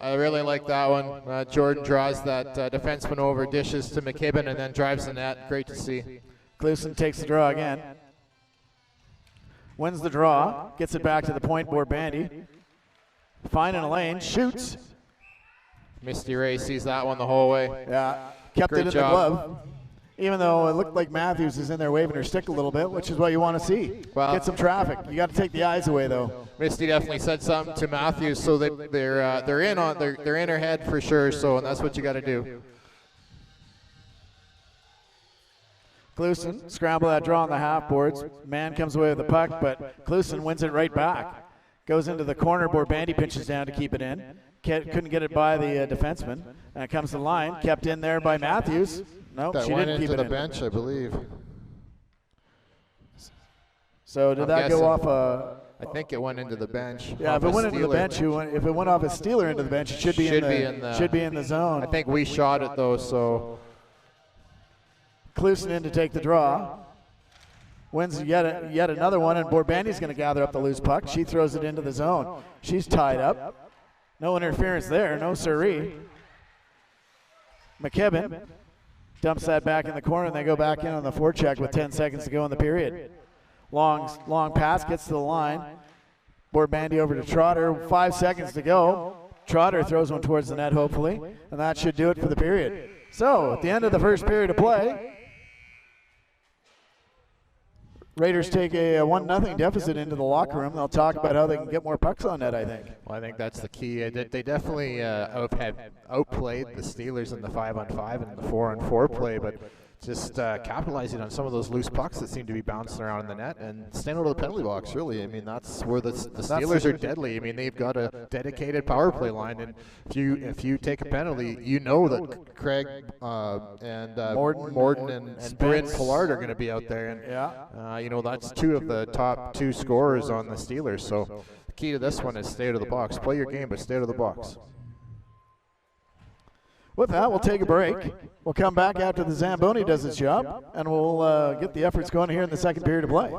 I really like that one. Jordan draws that defenseman over, dishes to McKibben, and then drives the net. Great to see. Cluson takes the draw again. Wins the draw, gets it back to the point board. Bandy. Finding a lane, shoots. Misty Ray sees that one the whole way. Yeah, kept it in the glove. Even though it looked like Matthews is in there waving her stick a little bit, which is what you want to see. Well, get some traffic. You got to take the eyes away, though. Misty definitely said something to Matthews, so they're in her head for sure. So and that's what you got to do. Cluson scramble that draw on the half boards. Man comes away with the puck, but Cluson wins it right back. Goes into the corner. Borbandi pinches down to keep it in. Couldn't get it by the defenseman. And it comes to the line. Kept in there by Matthews. No, nope, she didn't keep it in. That went into the bench, I believe. So did that go off a... I think it went into the bench. Yeah, if it went into the bench, if it went off a Steeler into the bench, it should be in the zone. I think we shot it though, so... Cluson in to take the draw. Wins yet another one, and Borbandi's going to gather up the loose puck. She throws it into the zone. She's tied up. No interference there, no siree. McKibben dumps that back in the corner, and they go back in on the forecheck with 10 seconds to go in the period. Long pass gets to the line. Borbandi over to Trotter. 5 seconds to go. Trotter throws one towards the net, hopefully, and that should do it for the period. So, at the end of the first period of play, Raiders take a 1-0 deficit into the locker room. They'll talk about how they can get more pucks on net, I think. Well, I think that's the key. They definitely have outplayed the Steelers in the 5-on-5 and the 4-on-4 play, but just capitalizing on some of those loose pucks that seem to be bouncing around in the net and staying out of the penalty box, really. I mean, that's where the Steelers are deadly. I mean, they've got a dedicated power play line, and if you take a penalty, you know that Craig and Morden and Bryn Pollard are going to be out there. And, you know, that's two of the top 2 scorers on the Steelers. So the key to this one is stay out of the box. Play your game, but stay out of the box. With that, we'll take a break. We'll come back after the Zamboni does its job, and we'll get the efforts going here in the second period of play.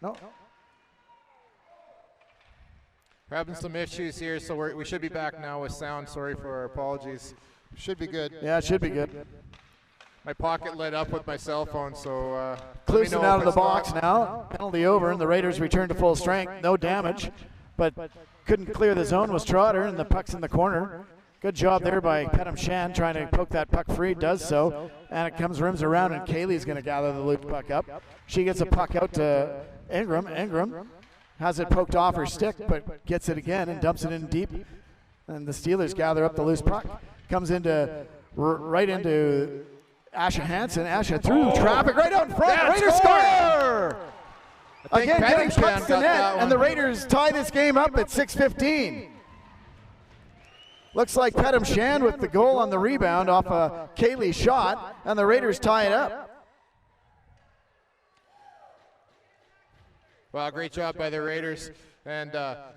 No. We're having some issues here, so we should be back now with sound. Sorry for our apologies. Should be good. Yeah, it should be good. My pocket lit up with my cell phone, so Klusen out of the box now. Penalty over, and the Raiders return to full strength. No damage, but couldn't clear the zone was Trotter, and the puck's in the corner. Good job there by Petam Shan trying to poke that puck free. Does so, and it comes rims around, and Kaylee's going to gather the loop puck up. She gets a puck out to Ingram. Ingram has it poked off her stick, but gets it again and dumps it in deep. And the Steelers gather up the loose puck. Comes into right into Asha Hansen. Asha through traffic right out in front. Raiders score! Again, getting pucks to net, and the Raiders tie this game up at 6:15. Looks like Petam Shan with the goal on the rebound off a Kaylee shot, and the Raiders tie it up. Well, great job by the Raiders. And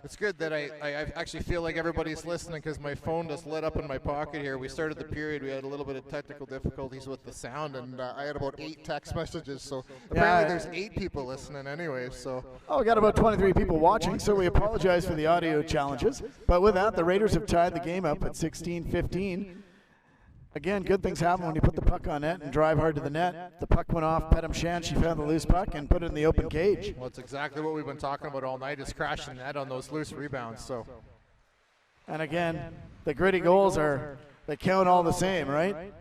it's good that I actually feel like everybody's listening because my phone just lit up in my pocket here. We started the period, we had a little bit of technical difficulties with the sound, and I had about 8 text messages. So apparently there's 8 people listening anyway. So we got about 23 people watching, so we apologize for the audio challenges. But with that, the Raiders have tied the game up at 16-15. Again, good things happen when you put the puck on net and drive hard to the net. The puck went off Petam Shan. She found the loose puck and put it in the open cage. Well, it's exactly what we've been talking about all night, is crashing net on those loose rebounds. So, and again, the gritty goals they count all the same, right?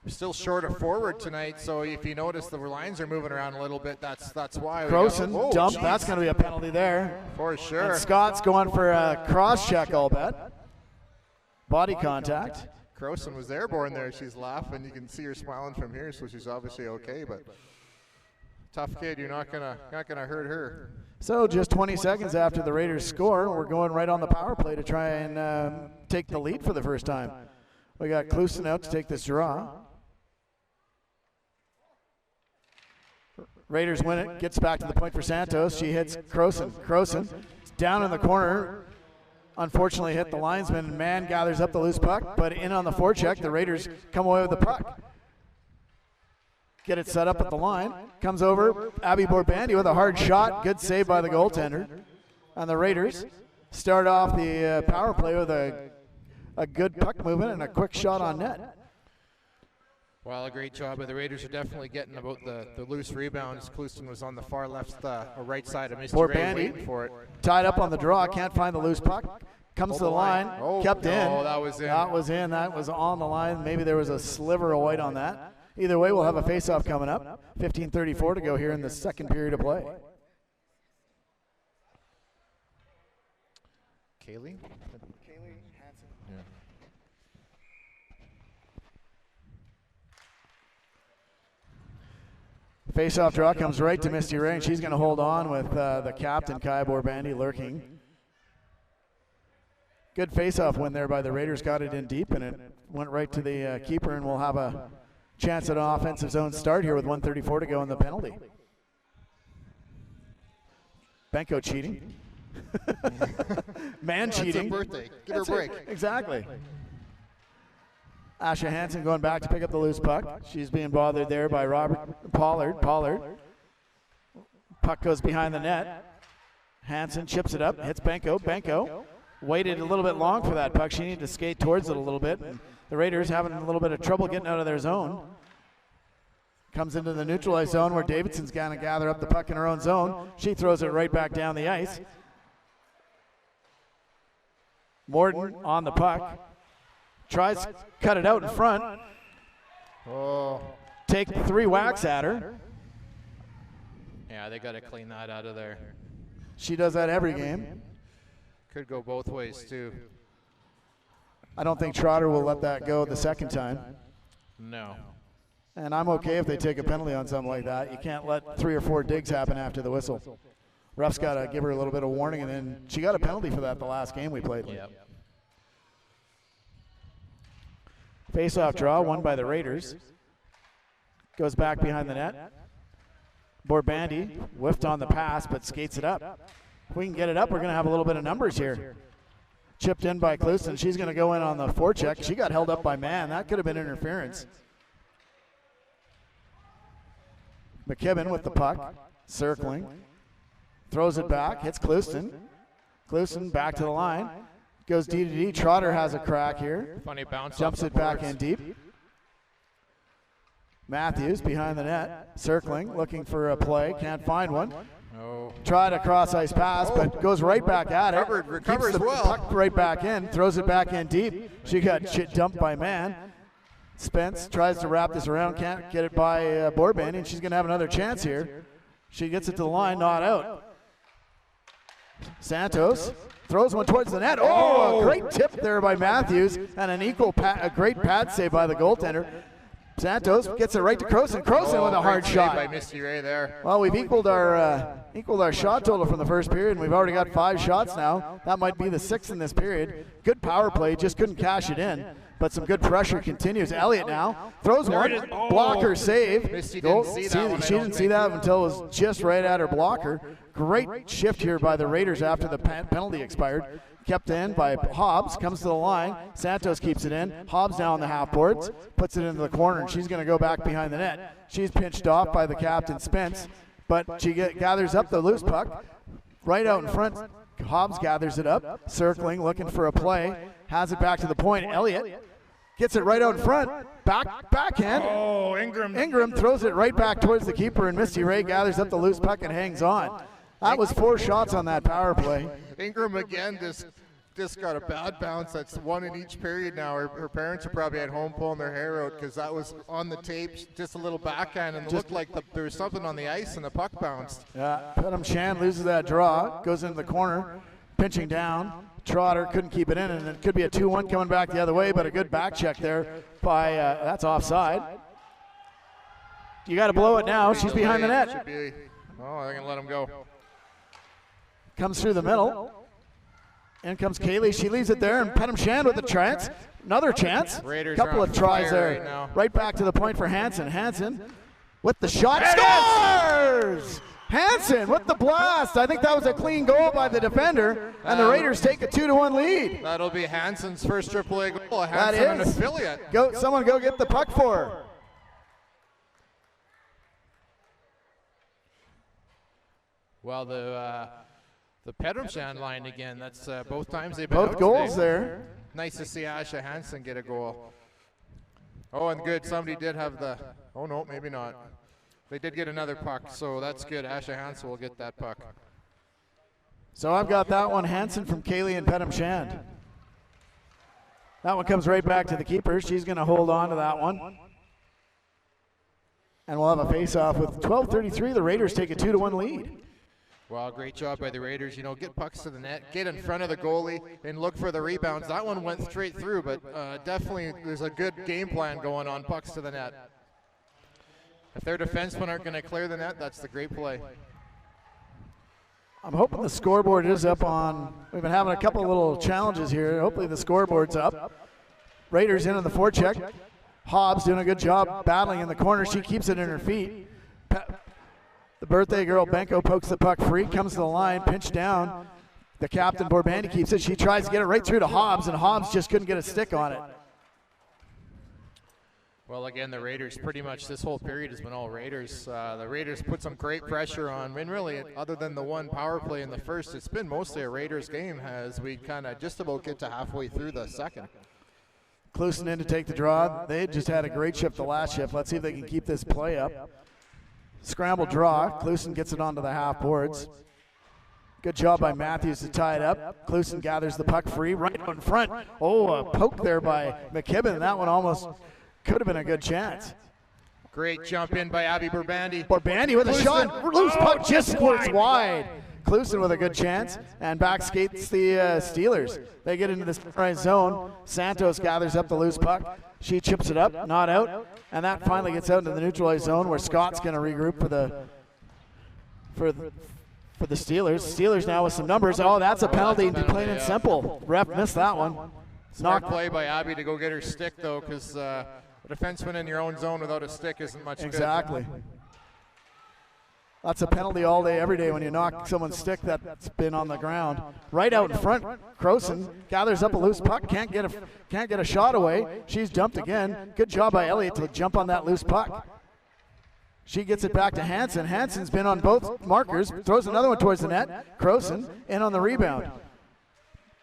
We're still short of forward tonight, so if you notice the lines are moving around a little bit, that's why. Croson dump. Geez. That's going to be a penalty there. For sure. And Scott's going for a cross check, I'll bet. Body contact. Croson was airborne there. She's laughing. You can see her smiling from here, so she's obviously okay. But tough kid. You're not gonna hurt her. So just 20 seconds after the Raiders score, we're going right on the power play to try and take the lead for the first time. We got Klusen out to take this draw. Raiders win it. Gets back to the point for Santos. She hits Croson. Croson down in the corner. Unfortunately hit the linesman. Mann gathers up the loose puck, but in on the forecheck, the Raiders come away with the puck. Get it set up at the line. Comes over, Abby Borbandi with a hard shot. Good save by the goaltender. And the Raiders start off the power play with a good puck movement and a quick shot on net. Well, a great job, but the Raiders are definitely getting about the loose rebounds. Klusen was on the far left or right side of Mr. Ray waiting for it. Tied up on the draw, can't find the loose puck. Comes to the line, kept in. Oh, that was in. That was in, that was on the line. Maybe there was a sliver of white on that. Either way, we'll have a face-off coming up. 15:34 to go here in the second period of play. Kaylee? Face-off draw comes right to Misty Ray, and she's going to hold on with the captain, Kai Borbandi, lurking. Good face-off win there by the Raiders. Got it in deep, and it went right to the keeper, and we'll have a chance at an offensive zone start here with 1:34 to go in the penalty. Benko cheating. Man cheating. It's her birthday. Give her a break. Exactly. Asha Hansen going back to pick up the loose puck. She's being bothered there by Robert Pollard. Puck goes behind the net. Hansen chips it up, hits Benko. Benko waited a little bit long for that puck. She needed to skate towards it a little bit. And the Raiders having a little bit of trouble getting out of their zone. Comes into the neutralized zone where Davidson's going to gather up the puck in her own zone. She throws it right back down the ice. Morton on the puck. Tries to cut it out in front. Oh. Take 3 whacks at her. Yeah, they got to clean that out of there. She does that every game. Could go both ways, too. I don't think Trotter will let that go the second time. No. And I'm okay if they take a penalty on something like that. You can't let 3 or 4 digs happen after the whistle. Ref's got to give her a little bit of warning, and then she got a penalty for that the last game we played. Yep. Face-off draw, won by the Raiders. Goes back behind the net. Borbandi whiffed on the pass, but skates it up. If we can get it up, we're going to have a little bit of numbers here. Chipped in by Klusen. She's going to go in on the forecheck. She got held up by Mann. That could have been interference. McKibben with the puck. circling, throws it back, hits Clouston. Clouston back to the line, goes D to D. Trotter has a crack here. Funny bounce. Jumps it back in deep. Matthews behind the net, circling, looking for a play, can't find one. Oh. Tried a cross ice pass, but goes right back at it. Recovers Keeps the well. puck right back in, throws it back in deep. She got dumped by man. Spence tries to wrap this around, can't get it by Borband, and she's going to have another chance here. She gets it to the line, not out. Santos throws one towards the net. Oh, a great tip there by Matthews, and a great pad save by the goaltender. Santos gets it right to Croson. Croson with a hard shot. By Misty Ray there. Well, we've equaled our shot total from the first period, and we've already got 5 shots now. That might be the 6th in this period. Good power play, just couldn't cash it in. But some good pressure continues. Elliott now throws one, blocker save. Misty didn't see that one, She didn't see that until it was just right at her blocker. Great shift here by the Raiders after the penalty expired. Kept in by Hobbs, comes to the line. Santos keeps it in. Hobbs now on the half boards, puts it into the corner, and she's going to go back behind the net. She's pinched off by the captain, Spence, but she gathers up the loose puck right out in front. Hobbs gathers it up, circling, looking for a play, has it back to the point. Elliott gets it right out in front, backhand. Oh, Ingram throws it right back towards the keeper, and Misty Ray gathers up the loose puck and hangs on. That was 4 shots on that power play. Ingram again just got a bad bounce. That's 1 in each period now. Her parents are probably at home pulling their hair out because that was on the tape, just a little backhand, and it looked like there was something on the ice and the puck bounced. Yeah, Pedam Shan loses that draw, goes into the corner, pinching down. Trotter couldn't keep it in, and it could be a 2-1 coming back the other way, but a good back check there by, that's offside. You got to blow it now. She's behind the net. Oh, they're going to let him go. Comes through the middle. In comes Kaylee. She leaves it there, and Pedam Shan with a chance. Another chance. Couple of tries there. Right back to the point for Hansen. Hansen with the shot. Scores! Hansen with the blast. I think that was a clean goal by the defender, and the Raiders take a 2-1 lead. That'll be Hansen's first AAA goal. Hansen, an affiliate. Someone go get the puck for her. Well, the Pedram line again. That's both times they've been both out goals today. there. Nice to see Asha Hansen get a goal. Oh, and good. Somebody did have the. Oh no, maybe not. They did get another puck, so that's good. Asha Hansen will get that puck. So I've got that one, Hansen from Kaylee and Pedam Shand. That one comes right back to the keeper. She's going to hold on to that one. And we'll have a face-off with 12:33. The Raiders take a 2-1 lead. Well, great job by the Raiders. You know, get pucks to the net, get in front of the goalie, and look for the rebounds. That one went straight through, but definitely there's a good game plan going on, pucks to the net. If their defensemen aren't going to clear the net, that's the great play. I'm hoping the scoreboard is up on. We've been having a couple little challenges here. Hopefully the scoreboard's up. Raiders in on the forecheck. Hobbs doing a good job battling in the corner. She keeps it in her feet. The birthday girl, Benko, pokes the puck free, comes to the line, pinched down. The captain, Borbandi, keeps it. She tries to get it right through to Hobbs, and Hobbs just couldn't get a stick on it. Well, again, the Raiders, pretty much this whole period has been all Raiders. The Raiders put some great pressure on. I mean, really, other than the one power play in the first, it's been mostly a Raiders game as we kind of just about get to halfway through the second. Clouston in to take the draw. They just had a great shift the last shift. Let's see if they can keep this play up. Scramble draw. Clouston gets it onto the half boards. Good job by Matthews to tie it up. Clouston gathers the puck free right out in front. Oh, a poke there by McKibben. That one almost could have been a good chance. Great jump in by Abby Borbandi. Borbandi with a shot. Loose puck just squirts wide. Clouston with a good chance, and back skates the Steelers. They get into this right zone. Santos gathers up the loose puck. She chips it up, not out, and that finally gets out into the neutralized zone where Scott's going to regroup for the Steelers. Steelers now with some numbers. Oh, that's a penalty, plain and simple. Ref missed that one. Smart play by Abby to go get her stick, though, because a defenseman in your own zone without a stick isn't much good. Exactly. That's a penalty all day, every day when you knock someone's stick that's been on the ground. Right out in front, Croson gathers up a loose puck, can't get a shot away. She's dumped again. Good job by Elliott to jump on that loose puck. She gets it back to Hansen. Hansen's been on both markers, throws another one towards the net. Croson in on the rebound.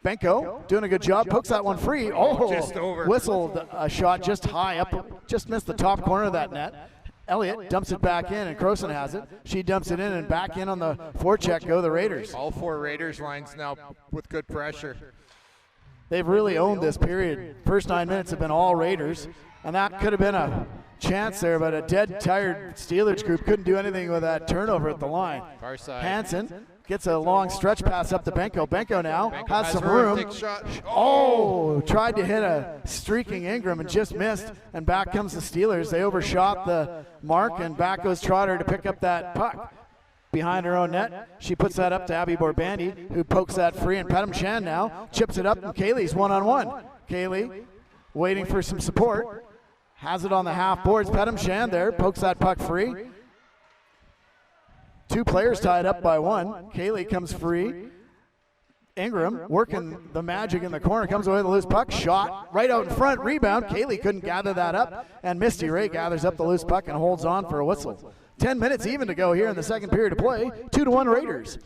Benko doing a good job, pokes that one free. Oh, just over. Whistled a shot just high up, just missed the top corner of that net. Elliott dumps it back in, and Croson has it. She dumps it in, and back in on the forecheck go the Raiders. All 4 Raiders lines now with good pressure. They've really owned this period. First 9 minutes have been all Raiders, and that could have been a chance there, but a dead, tired Steelers group couldn't do anything with that turnover at the line. Far side. Hansen gets a long stretch pass up to Benko. Benko now has some room. room. Oh, tried to hit a streaking Ingram and just missed, and back comes the Steelers. They overshot the mark, and back goes Trotter to pick up that puck. Behind her own net, she puts that up to Abby Borbandi, who pokes that free, and Petam Shan now chips it up, and Kaylee's one-on-one. Kaylee waiting for some support, has it on the half boards. Petam Shan there, pokes that puck free. 2 players tied up by 1. Kaylee comes free. Ingram working the magic in the corner, comes away with the loose puck, shot right out in front, rebound. Kaylee couldn't gather that up, and Misty Ray gathers up the loose puck and holds on for a whistle. 10 minutes even to go here in the second period of play. 2-1 Raiders.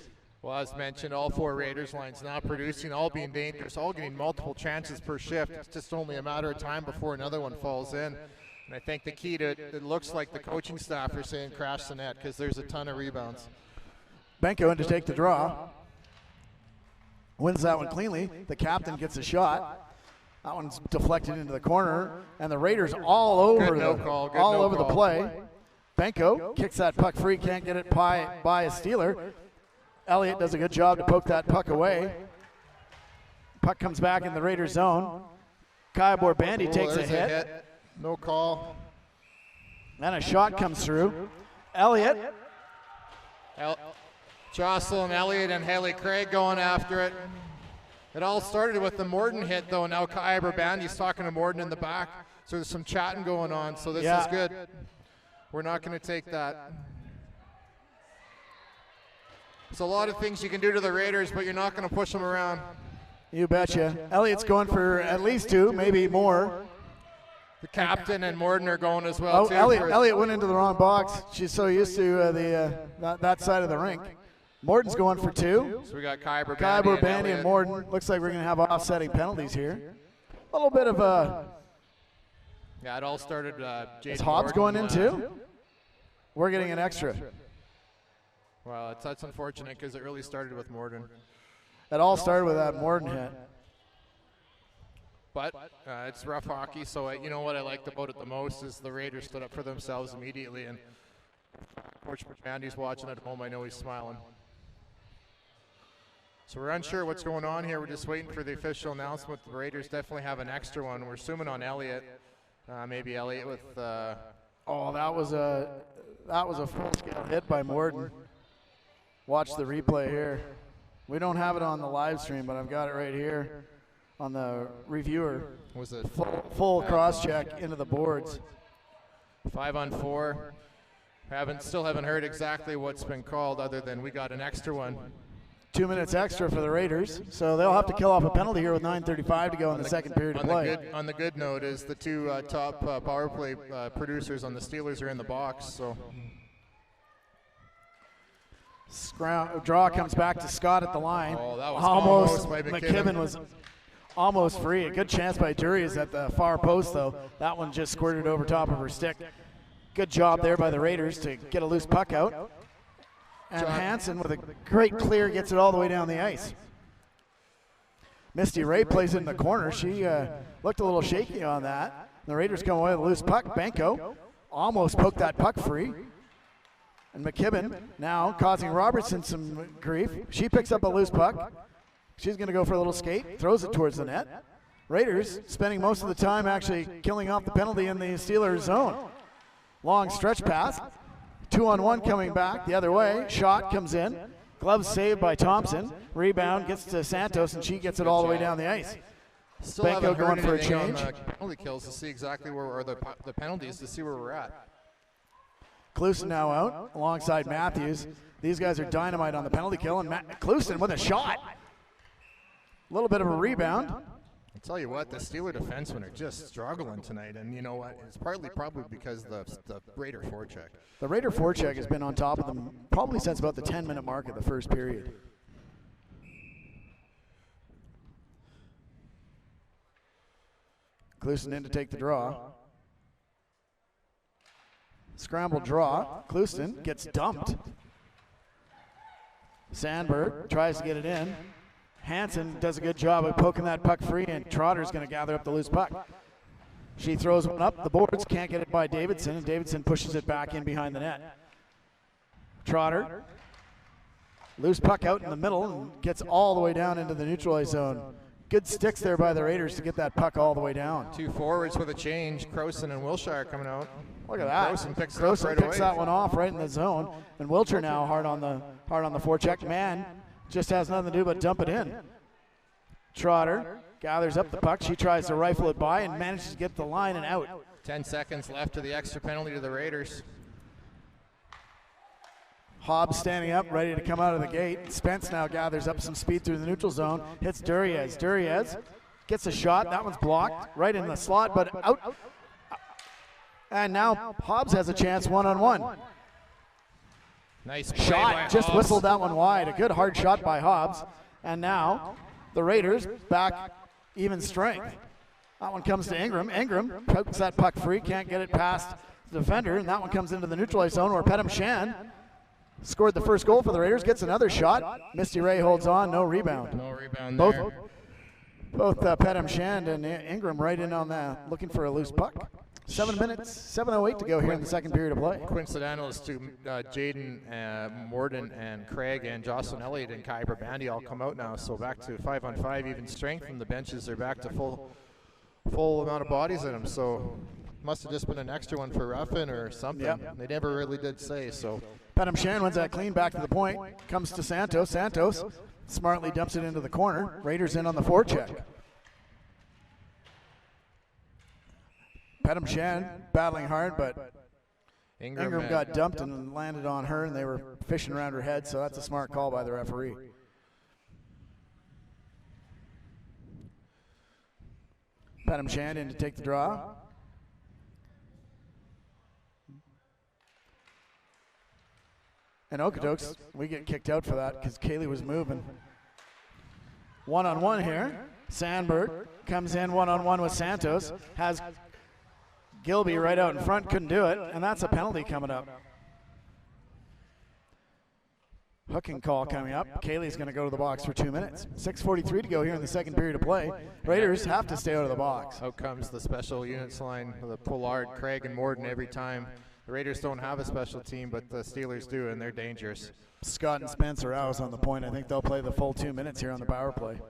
Well, as mentioned, all 4 Raiders lines now producing, all being dangerous, all getting multiple chances per shift. It's just only a matter of time before another one falls in. And I think the key to it looks like the coaching staff are saying crash the net, because there's a ton of rebounds. Benko in to take the draw. Wins that one cleanly. The captain gets a shot. That one's deflected into the corner, and the Raiders all over the play. Benko kicks that puck free, can't get it by a Steeler. Elliott does a good job to poke that puck away. Puck comes back in the Raiders zone. Kaya Borbandi takes a hit. No call. And a shot comes through. Elliott. Jocelyn Elliott and Haley Craig going after it. It all started with the Morden hit, though. Now Kaya Borbandi's talking to Morden in the back. So there's some chatting going on. So this is good. We're not going to take that. There's a lot of things you can do to the Raiders, but you're not going to push them around. You betcha. Elliott's going for at least 2, maybe more. The captain and Morden are going as well, too. Elliott went into the wrong box. She's so used to that side of the rink. Morden's going for 2. So we got Kaya Borbandi and Morden. Looks like we're going to have offsetting penalties here. A little bit of a... Yeah, it all started. Is Hobbs going in too? We're getting an extra. Well, that's unfortunate because it really started with Morden. It all started with that Morden hit. But it's rough hockey, so you know what I liked about it the most is the Raiders stood up for themselves immediately. And Coach Andy's watching at home. I know he's smiling. So we're unsure what's going on here. We're just waiting for the official announcement. The Raiders definitely have an extra one. We're assuming on Elliott. Maybe Elliott with. Oh, that was a full-scale hit by Morden. Watch the replay here. We don't have it on the live stream, but I've got it right here on the reviewer. Was it full cross-check into the boards? 5-on-4. Still haven't heard exactly what's been called, other than we got an extra one. 2 minutes extra for the Raiders, so they'll have to kill off a penalty here with 9:35 to go in the second period of play. On the good note is the 2 top power play producers on the Steelers are in the box. So draw comes back to Scott at the line. Oh, that was almost by McKibben was almost free. A good chance by Durias at the far post, though. That one just squirted over top of her stick. Good job there by the Raiders to get a loose puck out. And Hansen with a great clear gets it all the way down the ice. Misty Ray plays it in the corner. She looked a little shaky on that. The Raiders come away with a loose puck. Benko almost poked that puck free. And McKibben now causing Robertson some grief. She picks up a loose puck. She's going to go for a little skate, throws it towards the net. Raiders spending most of the time actually killing off the penalty in the Steelers zone. Long stretch pass. 2-on-1 coming back the other way. Shot comes in. Glove saved by Thompson. Rebound gets to Santos, and she gets it all the way down the ice. Still Benko going for a change. Penalty kills to see exactly where, or the penalties to see where we're at. Klusen now out alongside Matthews. These guys are dynamite on the penalty kill, and Klusen with a shot. A little bit of a rebound. I tell you what, the Steeler defensemen are just struggling tonight, and you know what? It's probably because of the Raider forecheck. The Raider forecheck has been on top of them probably since about the 10-minute mark of the first period. Clouston in to take the draw. Scramble draw. Clouston gets dumped. Sandberg tries to get it in. Hansen does a good job of poking that puck free, and Trotter's going to gather up the loose puck. She throws one up the boards, can't get it by Davidson, and Davidson pushes it back in behind the net. Trotter, loose puck out in the middle, and gets all the way down into the neutral ice zone. Good sticks there by the Raiders to get that puck all the way down. Two forwards with a change, Crowson and Wilshire coming out. Look at that. Crowson picks that one off right in the zone, and Wilshire now hard on the forecheck. Man just has nothing to do but dump it in. Trotter gathers up the puck. She tries to rifle it by and manages to get the line and out. 10 seconds left to the extra penalty to the Raiders. Hobbs standing up, ready to come out of the gate. Spence now gathers up some speed through the neutral zone. Hits Duriez. Duriez gets a shot. That one's blocked right in the slot, but out. And now Hobbs has a chance one-on-one. Nice shot. Just whistled that one wide. A good hard shot by Hobbs. And now the Raiders back even strength. That one comes to Ingram. Ingram pokes that puck free. Can't get it past the defender. And that one comes into the neutral ice zone where Pettem Shan scored the first goal for the Raiders. Gets another shot. Misty Ray holds on. No rebound. No rebound there. Both Pettem Shan and Ingram right in on that, looking for a loose puck. 7 minutes, 7:08 to go here in the second period of play. Coincidental is to Jaden, Morden, and Craig, and Jocelyn Elliott and Kyber Bandy all come out now. So back to 5-on-5 even strength, and the benches are back to full amount of bodies in them. So must have just been an extra one for Ruffin or something. Yep. They never really did say. So Pettem Shan wins that clean back to the point. Comes to Santos. Santos smartly dumps it into the corner. Raiders in on the forecheck. Pettem Shan battling hard, but Ingram got dumped and landed on her, and they were fishing around her head, so that's a smart call by the referee. Pettem Shan in to take the draw. And Okotoks, we get kicked out for that because Kaylee was moving. One-on-one here. Sandberg comes in one-on-one with Santos. Has Gilby right out in front, couldn't do it, and that's a penalty coming up. Hooking call coming up. Kaylee's going to go to the box for 2 minutes. 6:43 to go here in the second period of play. Raiders have to stay out of the box. Out comes the special units line, the Pollard, Craig, and Morden every time. The Raiders don't have a special team, but the Steelers do, and they're dangerous. Scott and Spencer Rouse on the point. I think they'll play the full 2 minutes here on the power play.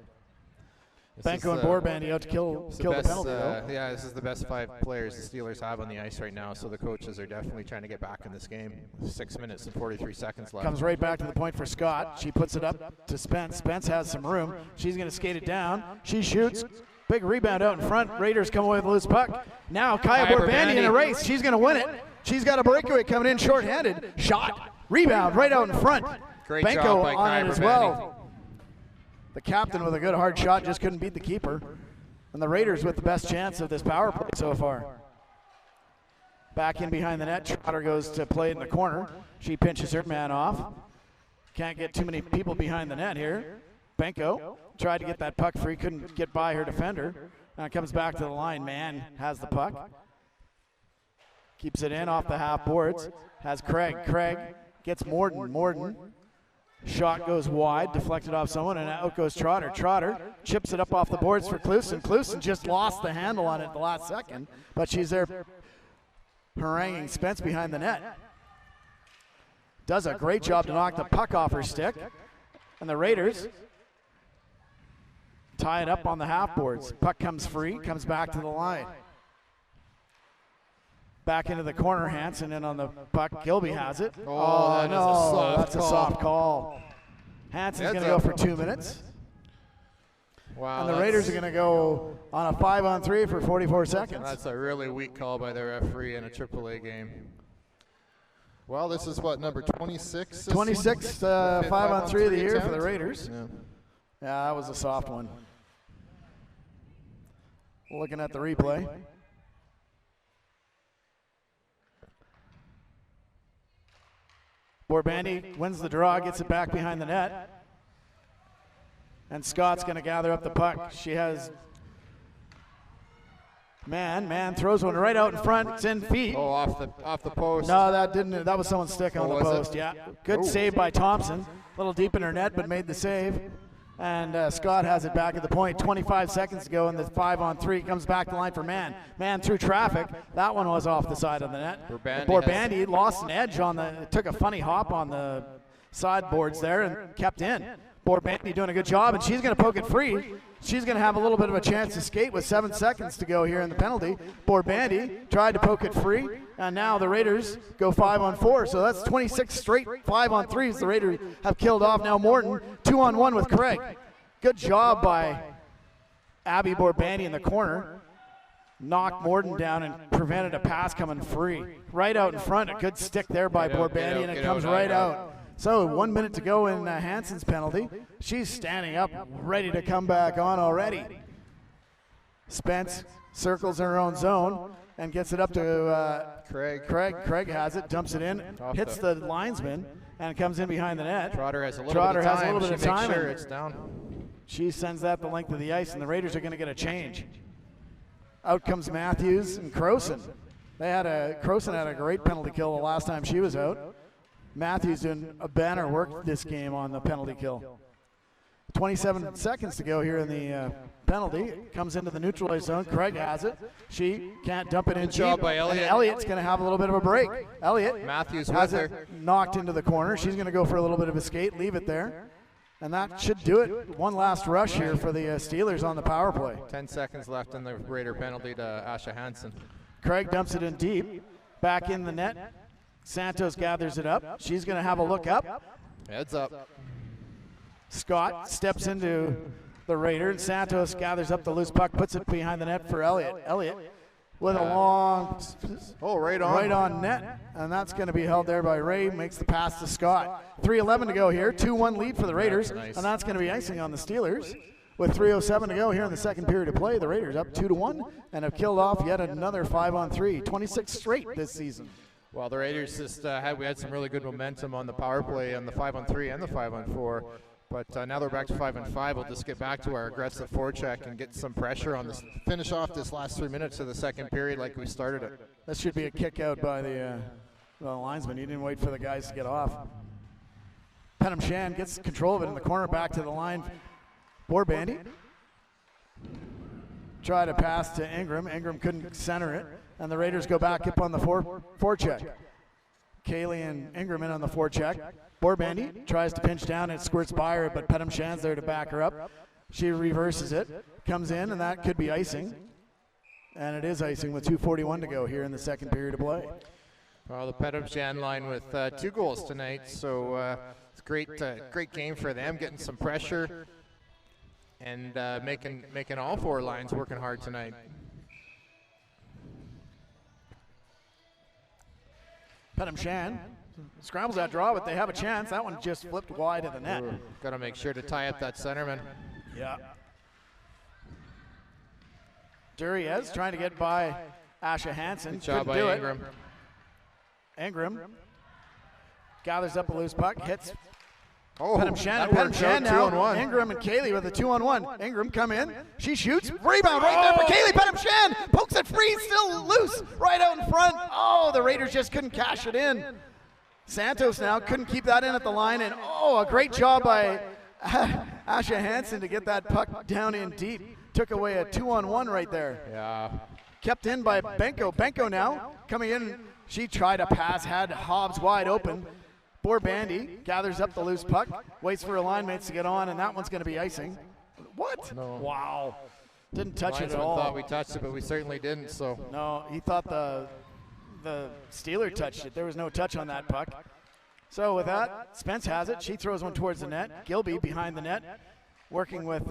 Banco and Bourbandy out to kill the penalty, though. Yeah, this is the best 5 players the Steelers have on the ice right now, so the coaches are definitely trying to get back in this game. 6 minutes and 43 seconds left. Comes right back to the point for Scott. She puts it up to Spence. Spence has some room. She's going to skate it down. She shoots. Big rebound out in front. Raiders come away with a loose puck. Now Kaya Bourbandy in a race. She's going to win it. She's got a breakaway coming in shorthanded. Shot. Rebound right out in front. Great Banco job by on it as Kyber well. The captain with a good hard shot just couldn't beat the keeper. And the Raiders with the best chance of this power play so far. Back in behind the net, Trotter goes to play it in the corner. She pinches her man off. Can't get too many people behind the net here. Benko tried to get that puck free, couldn't get by her defender. Now it comes back to the line. Man has the puck. Keeps it in off the half boards. Has Craig. Craig gets Morden. Morden. Shot goes wide, deflected off someone, and out goes Trotter. Trotter chips it up off the boards for Clouston. Clouston just lost the handle on it at the last second, but she's there haranguing Spence behind the net. Does a great job to knock the puck off her stick, and the Raiders tie it up on the half boards. Puck comes free, comes back to the line. Back into the corner, Hansen in on the puck. Gilby has it. Oh, no, that's a soft call. Hansen's going to go for 2 minutes. Wow. And the Raiders are going to go on a 5-on-3 for 44 seconds. That's a really weak call by the referee in a AAA game. Well, this is what, number 26? 26, 5-on-3 of the year for the Raiders. Yeah, that was a soft one. Looking at the replay. Borbandy wins the draw, gets it back behind the net. And Scott's going to gather up the puck. She has Man throws one right out in front. It's in feet. Oh, off the post. No, that didn't. That was someone's stick on the post. It? Yeah, good save by Thompson. A little deep in her net, but made the save. And Scott has it back at the point. 25 seconds to go in the 5-on-3. Comes back to the line for Man. Man through traffic. That one was off the side of the net. Borbandy lost an edge on the. Took a funny hop on the sideboards there and kept in. Borbandy doing a good job, and she's going to poke it free. She's going to have a little bit of a chance to skate with 7 seconds to go here in the penalty. Borbandy tried to poke it free, and now the Raiders go 5-on-4. So that's 26 straight 5-on-3s the Raiders have killed off. Now Morton 2-on-1 with Craig. Good job by Abby Borbandy in the corner. Knocked Morton down and prevented a pass coming free. Right out in front, a good stick there by Borbandy, and it comes right out. So 1 minute to go in Hansen's penalty. She's standing up, ready to come back on already. Spence circles in her own zone and gets it up to Craig. Craig has it, dumps it in, hits the linesman, and comes in behind the net. Trotter has a little bit of time. Sure it's down. She sends that the length of the ice, and the Raiders are going to get a change. Out comes Matthews and Croson. Croson had a great penalty kill the last time she was out. Matthews doing a banner work this game on the penalty kill. 27 seconds to go here in the penalty. Comes into the neutralized zone. Craig has it. She can't dump it in. Good job by Elliott. And Elliott's going to have a little bit of a break. Elliott Matthews has with it her. knocked into the corner. She's going to go for a little bit of a skate, leave it there. And that should do it. One last rush here for the Steelers on the power play. 10 seconds left in the Raider penalty to Asha Hansen. Craig dumps it in deep. Back in the net. Santos gathers it up. She's going to have a look up. Heads up. Scott steps into the Raider, and Santos gathers up the loose puck, puts it behind the net for Elliott. Elliott with a long right on net, and that's going to be held there by Ray. Makes the pass to Scott. 3:11 to go here. 2-1 lead for the Raiders, and that's going to be icing on the Steelers. With 3:07 to go here in the second period of play, the Raiders up 2-1 and have killed off yet another 5-on-3. 26 straight this season. Well, the Raiders just we had some really good momentum on the power play on the 5-on-3 and the 5-on-4. But now they're back to 5-on-5. We'll just get back to our aggressive forecheck and get some pressure on this. Finish off this last 3 minutes of the second period like we started it. That should be a kick out by the linesman. He didn't wait for the guys to get off. Penham Shan gets control of it in the corner, back to the line. Borbandy. Try to pass to Ingram. Ingram couldn't center it. And the Raiders go back up on the forecheck. Kaylee and Ingram in on the forecheck. Borbandy tries to pinch down and squirts by her, but Penham Shan's there to back her up. She reverses it, comes in, and that could be icing. And it is icing with 2:41 to go here in the second period of play. Well, the Penham Shan line with 2 goals tonight, so it's great game for them, getting some pressure and making all 4 lines working hard tonight. Penham Shan scrambles that draw, but they have a chance. That one just flipped wide of the net. Got to make sure to tie up that centerman. Yeah. Duriez trying to get by Asha Hansen. Good job by Ingram. Ingram gathers up a loose puck, hits Penham Shan. Penham Shan now. Ingram and Kaylee with a 2-on-1. Ingram come in. She shoots. Rebound right there for Kaylee. Penham Shan pokes it free. Still loose. Right out in front. Oh, the Raiders just couldn't cash it in. Santos now couldn't keep that in at the line. And a great job by Asha Hansen to get that puck down in deep. Took away a 2-on-1 right there. Yeah. Kept in by Benko. Benko now coming in. She tried a pass, had Hobbs wide open. Borbandy gathers up the loose puck, waits for her line mates to get on, and that one's going to be icing. What? No. Wow. Didn't touch it at all. Thought we touched it, but we certainly didn't. So. No, he thought the Steeler touched it. There was no touch on that puck. So with that, Spence has it. She throws one towards the net. Gilby behind the net, working with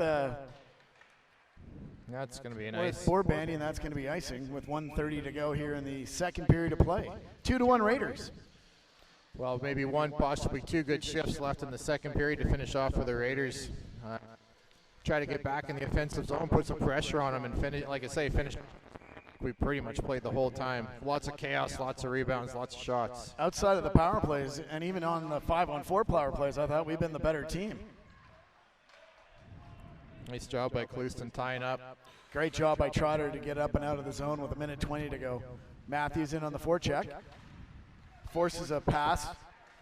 that's going to be nice. Borbandy, and that's going to be icing with 1:30 to go here in the second period of play. 2-1 Raiders. Well, maybe 1, possibly 2 good shifts left in the second period to finish off for the Raiders. try to get back in the offensive zone, put some pressure on them, and finish. Like I say, finish. We pretty much played the whole time. Lots of chaos, lots of rebounds, lots of shots. Outside of the power plays, and even on the 5-on-4 power plays, I thought we've been the better team. Nice job by Clouston tying up. Great job by Trotter to get up and out of the zone with 1:20 to go. Matthews in on the forecheck. Forces a pass,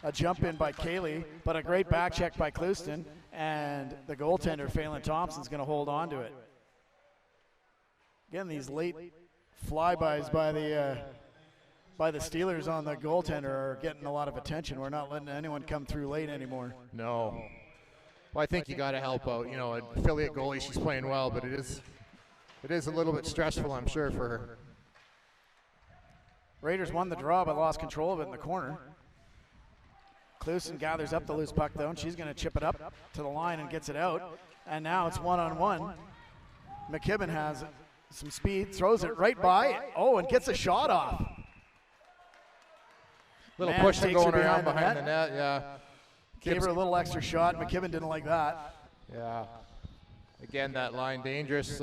a jump in by Kaylee, but a great back check by Clouston, and the goaltender, Phelan Thompson's going to hold on to it. Again, these late flybys by the Steelers on the goaltender are getting a lot of attention. We're not letting anyone come through late anymore. No. Well, I think you got to help out. You know, an affiliate goalie, she's playing well, but it is a little bit stressful, I'm sure, for her. Raiders won the draw but lost control of it in the corner. Clouston gathers up the loose puck though, and she's going to chip it up to the line and gets it out. And now it's 1-on-1. McKibben has some speed, throws it right by. Oh, and gets a shot off. Little push going around behind the net, yeah. Gave her a little extra shot. McKibben didn't like that. Yeah. Again, that line dangerous.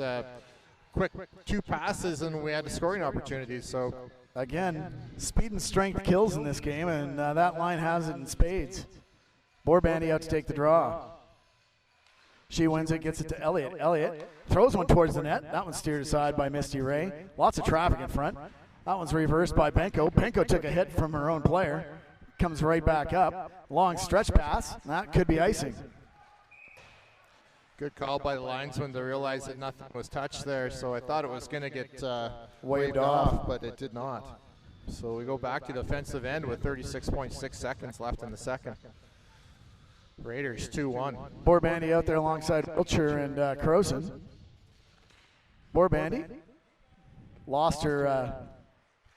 Quick 2 passes and we had the scoring opportunities. So again, speed and strength kills in this game, and that line has it in spades. Borbandy out to take the draw. She wins it, gets it to Elliott. Elliott throws one towards the net. That one's steered aside by Misty Ray. Lots of traffic in front. That one's reversed by Benko. Benko took a hit from her own player. Comes right back up. Long stretch pass. That could be icing. Good call by the linesman to realize that nothing was touched there, so I thought it was going to get waved off, but it did not. So we go back to the offensive end with 36.6 seconds left in the second. Raiders 2-1. Borbandy out there alongside Wiltshire and Croson. Borbandy lost her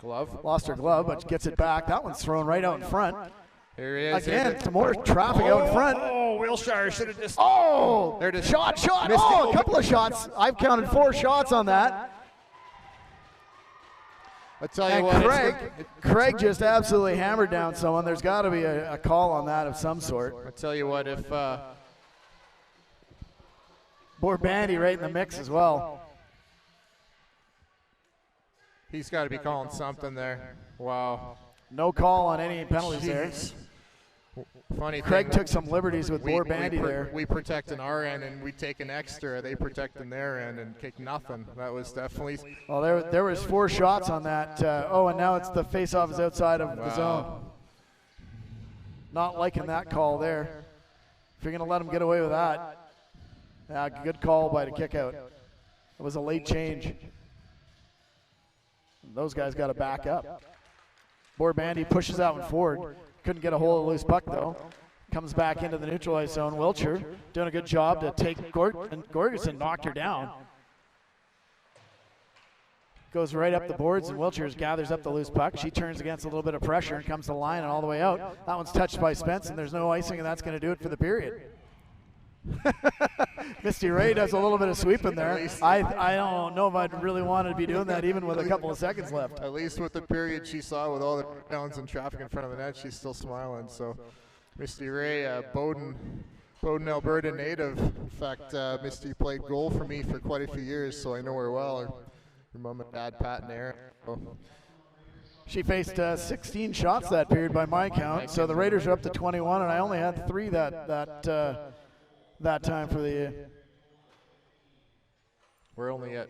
glove, but gets it back. That one's thrown right out in front. Here it is. Again, some more traffic out in front. Oh, Wilshire should have just. Oh, there it is. Shot. Oh, a couple of shots. I've counted 4 shots on that. I'll tell you what. Craig just absolutely hammered down someone. There's got to be a call on that of some sort. I'll tell you what, if Borbandy right in the mix as well. He's got to be calling something there. Wow. No call on any penalties there. Funny Craig thing, took some liberties with Borbandy there. We protect in our end and we take an extra. They protect in their end and kick nothing. That was definitely. Well, there was 4 shots on that. Oh, and now it's the face-off is outside of the zone. Not liking that call there. If you're going to let him get away with that, good call by the kick-out. It was a late change. Those guys got to back up. Borbandy pushes that one forward. Couldn't get a hold of the loose puck though. Comes back into the neutralized zone. Wiltshire doing a good job to take and Gorgeson knocked her down. Goes right up the boards and Wiltshire gathers up the loose puck. She turns against a little bit of pressure and comes to the line and all the way out. That one's touched by Spence and there's no icing, and that's going to do it for the period. Misty Ray does a little bit of sweeping there. I don't know if I'd really want to be doing that even with a couple of seconds left. At least with the period she saw with all the downs and traffic in front of the net, she's still smiling. So Misty Ray, Bowden, Alberta native. In fact, Misty played goal for me for quite a few years, so I know her well. Her mom and dad, Pat and Aaron. So. She faced 16 shots that period by my count, so the Raiders are up to 21, and I only had 3 that time for the. We're only at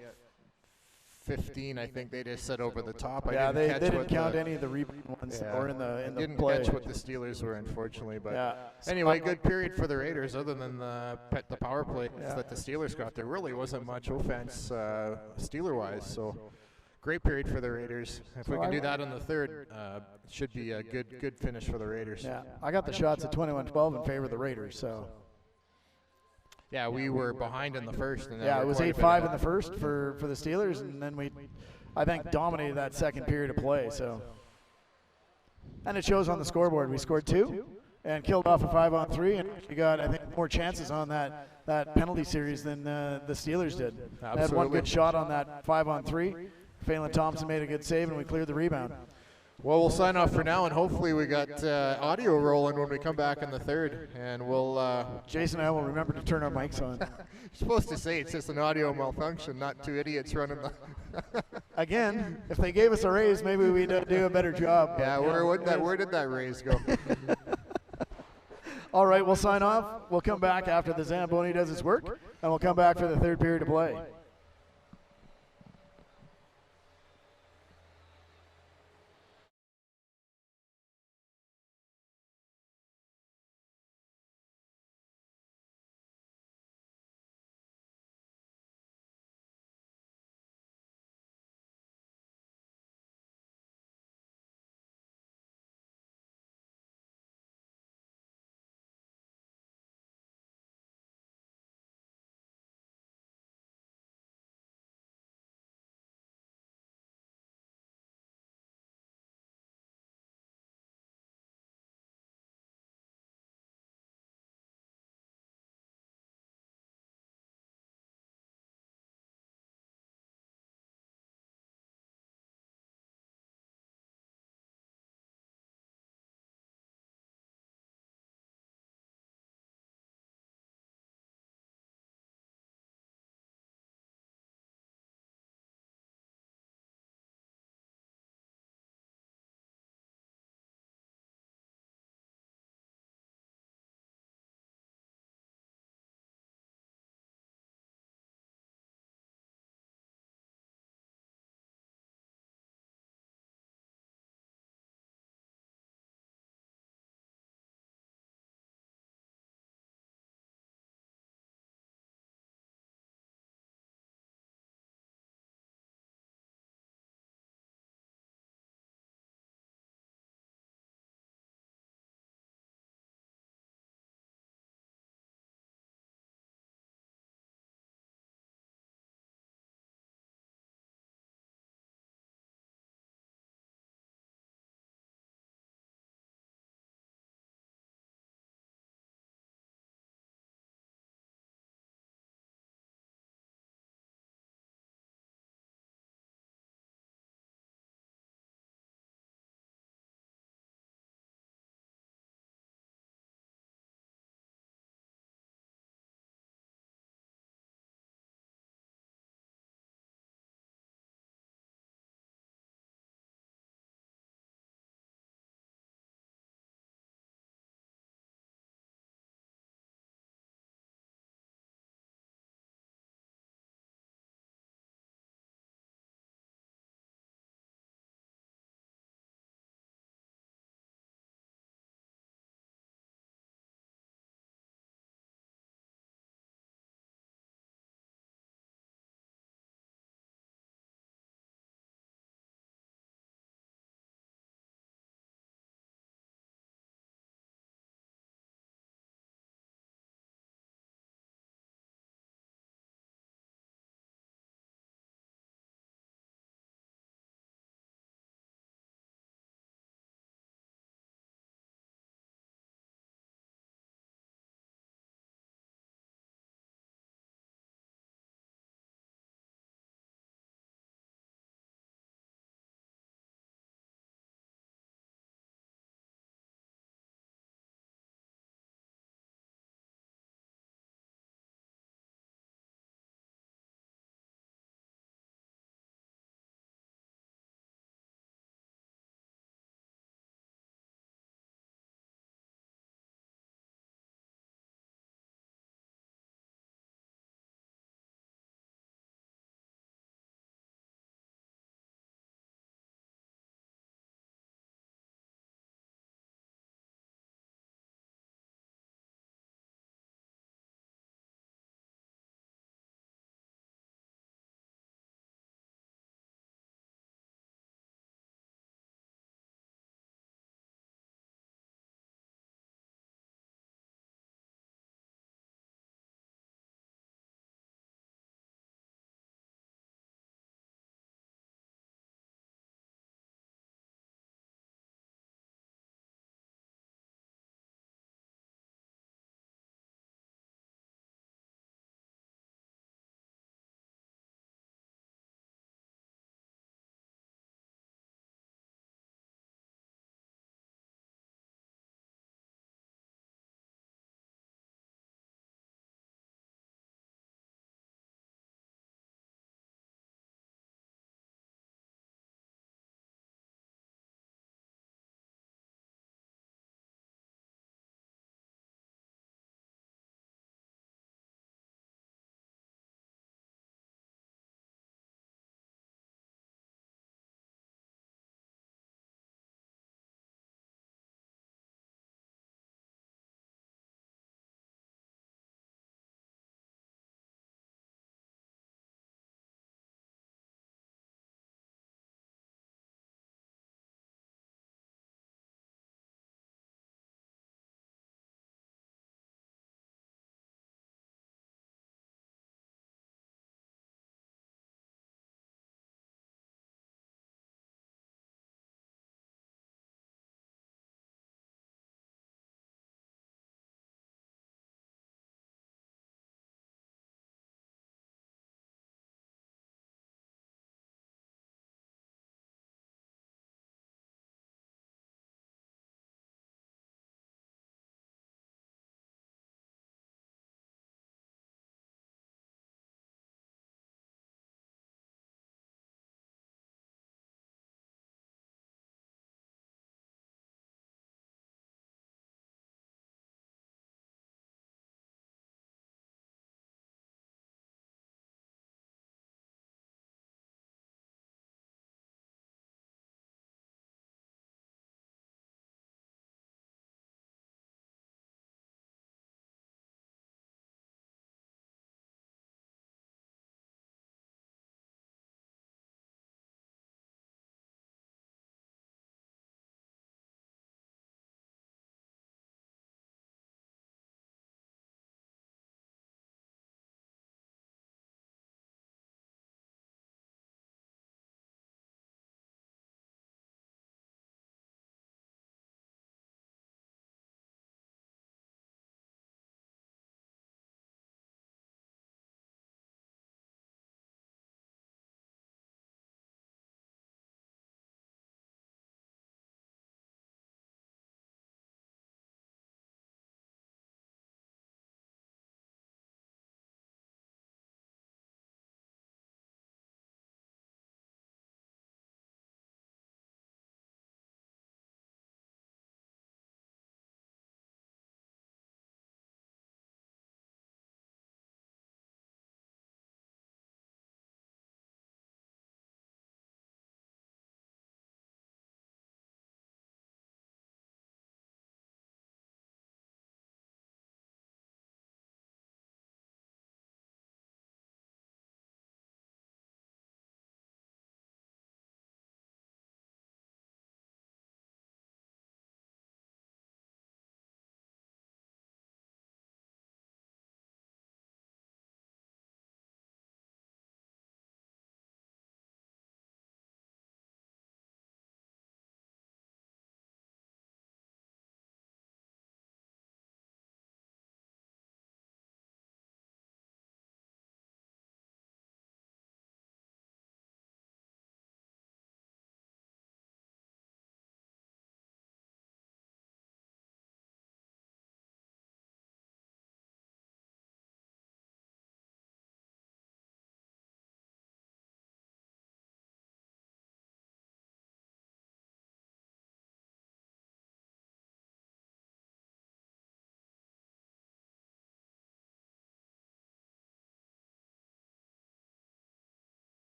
15. I think they just said over the top. Yeah, they didn't count any of the rebound ones or in the didn't play. catch what the Steelers were, unfortunately. But yeah. Anyway, good period for the Raiders. Other than the power play that the Steelers got, there really wasn't much offense Steeler-wise. So great period for the Raiders. If we can do that in the third, it should be a good finish for the Raiders. Yeah, I got the shots at 21-12 in favor of the Raiders. So. Yeah, we were behind in the first. And yeah, it was 8-5 in the first for the Steelers, and then we, I think, dominated that second period of play. So, and it shows on the scoreboard. We scored 2 and killed off a 5-on-3, and we got, I think, more chances on that penalty series than the Steelers did. Absolutely. They had one good shot on that 5-on-3. Phelan Thompson made a good save, and we cleared the rebound. Well, we'll sign off for now, and hopefully we got audio rolling when we come back in the third, and we'll... Jason and I will remember to turn our mics on. You're supposed to say it's just an audio malfunction, not two idiots running the... Again, if they gave us a raise, maybe we'd do a better job. Yeah, where did that raise go? All right, we'll sign off. We'll come back after the Zamboni does his work, and we'll come back for the third period of play.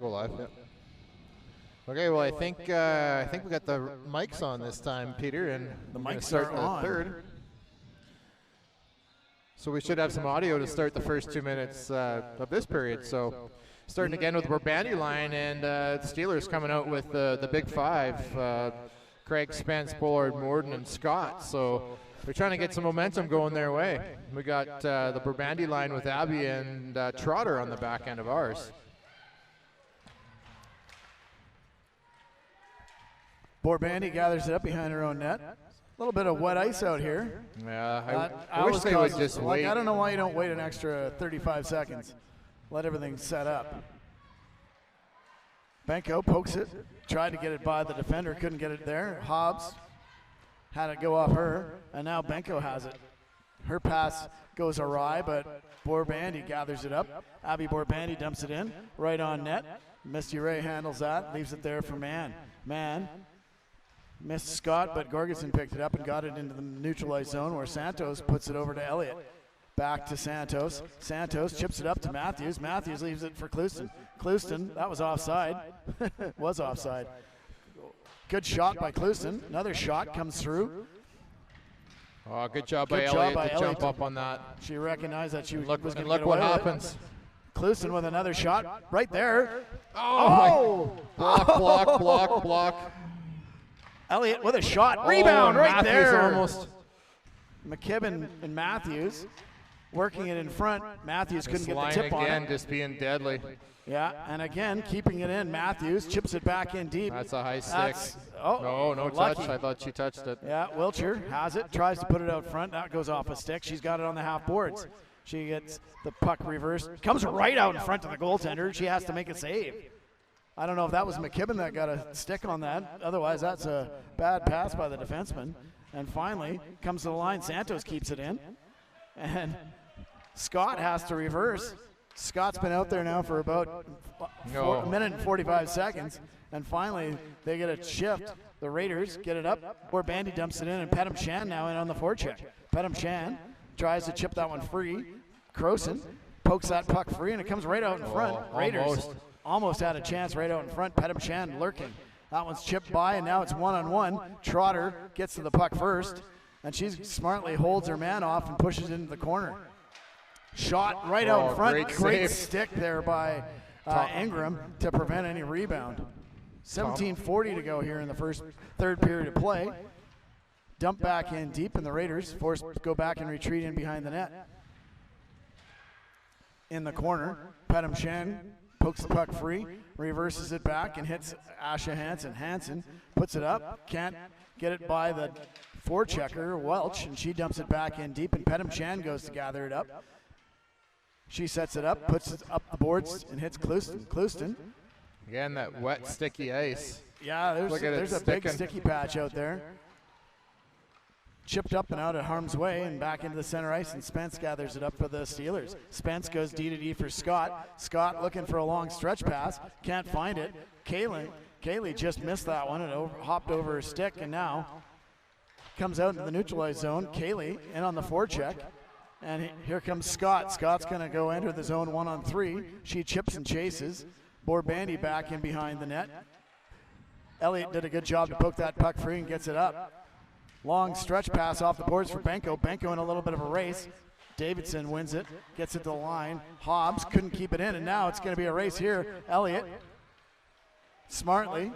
Go live. Yep. Okay, well, I think we got the mics on this time, Peter, and The we're gonna mics start are the on. third. So we should have some audio to start the first 2 minutes of this period. So starting again with the Burbandy line, and the Steelers coming out with the big five, Craig, Spence, Bullard, Morden, and Scott. So we're trying to get some momentum going their way. We got the Burbandy line with Abby and Trotter on the back end of ours. Burbandy gathers it up behind her own net. A little bit of wet ice out here. Yeah, I wish they would just wait. I don't know why you don't wait an extra 35 seconds. Let everything set up. Benko pokes it, tried to get it by the defender, couldn't get it there. Hobbs had it go off her, and now Benko has it. Her pass goes awry, but Burbandy gathers it up. Abby Burbandy dumps it in, right on net. Misty Ray handles that, leaves it there for Mann. Mann missed Scott, but Gorgeson picked it up and got it into the neutralized zone where Santos puts it over to Elliott. Back to Santos. Santos chips it up to Matthews. Matthews leaves it for Clouston. Clouston, that was offside. Was offside. Good shot by Clouston. Another shot comes through. Oh, good job by Elliott to jump up on that. She recognized that she was going to get look away what with happens. it. Clouston with another shot right there. Oh! Block. Elliott with a shot. Rebound right Matthews there. Almost. McKibben and Matthews working it in front. Matthews couldn't get the Line tip on again, it. just being deadly. Yeah, and again, keeping it in. Matthews chips it back in deep. That's a high stick. That's- oh, No lucky. touch. I thought she touched it. Yeah, Wiltshire has it, tries to put it out front. That goes off a stick. She's got it on the half boards. She gets the puck reversed. Comes right out in front of the goaltender. She has to make a save. I don't know if that was McKibben that got a stick on that. Otherwise, that's a bad pass by the defenseman. And finally, comes to the line. Santos keeps it in. And Scott has to reverse. Scott's been out there now for about a minute and 45 seconds. And finally, they get a shift. The Raiders get it up. Burbandy dumps it in, and Pedam Shan now in on the forecheck. Pedam Shan tries to chip that one free. Croson pokes that puck free, and it comes right out in front. Raiders almost had a chance right out in front. Pedam Shan lurking. That one's chipped by, and now it's one-on-one. Trotter gets to the puck first, and she smartly holds her man off and pushes it into the corner. Shot right out in front. Great stick there by Ingram to prevent any rebound. 17:40 to go here in the third period of play. Dump back in deep, and the Raiders forced to go back and retreat in behind the net. In the corner, Pedam Shan pokes the puck free, reverses it back, and hits Asha Hansen. Hansen puts it up, can't get it by the forechecker, Welch, and she dumps it back in deep, and Pedam Shan goes to gather it up. She sets it up, puts it up the boards, and hits Clouston. Clouston. Again, that wet, sticky ice. Yeah, there's a big sticking. sticky patch out there. Chipped up and out of harm's way and back into the center ice, and Spence gathers it up for the Steelers. Spence goes D-to-D for Scott. Scott looking for a long stretch pass, can't find it. Kaylee just missed that one and hopped over her stick, and now comes out into the neutralized zone. Kaylee in on the forecheck, and here comes Scott. Scott's going to go enter the zone 1-on-3. She chips and chases. Burbandy back in behind the net. Elliott did a good job to poke that puck free and gets it up. Long stretch pass off the boards for Benko. Benko in a little bit of a race. Davidson wins it, gets it to the line. Hobbs couldn't keep it in, and now it's going to be a race here. Elliott smartly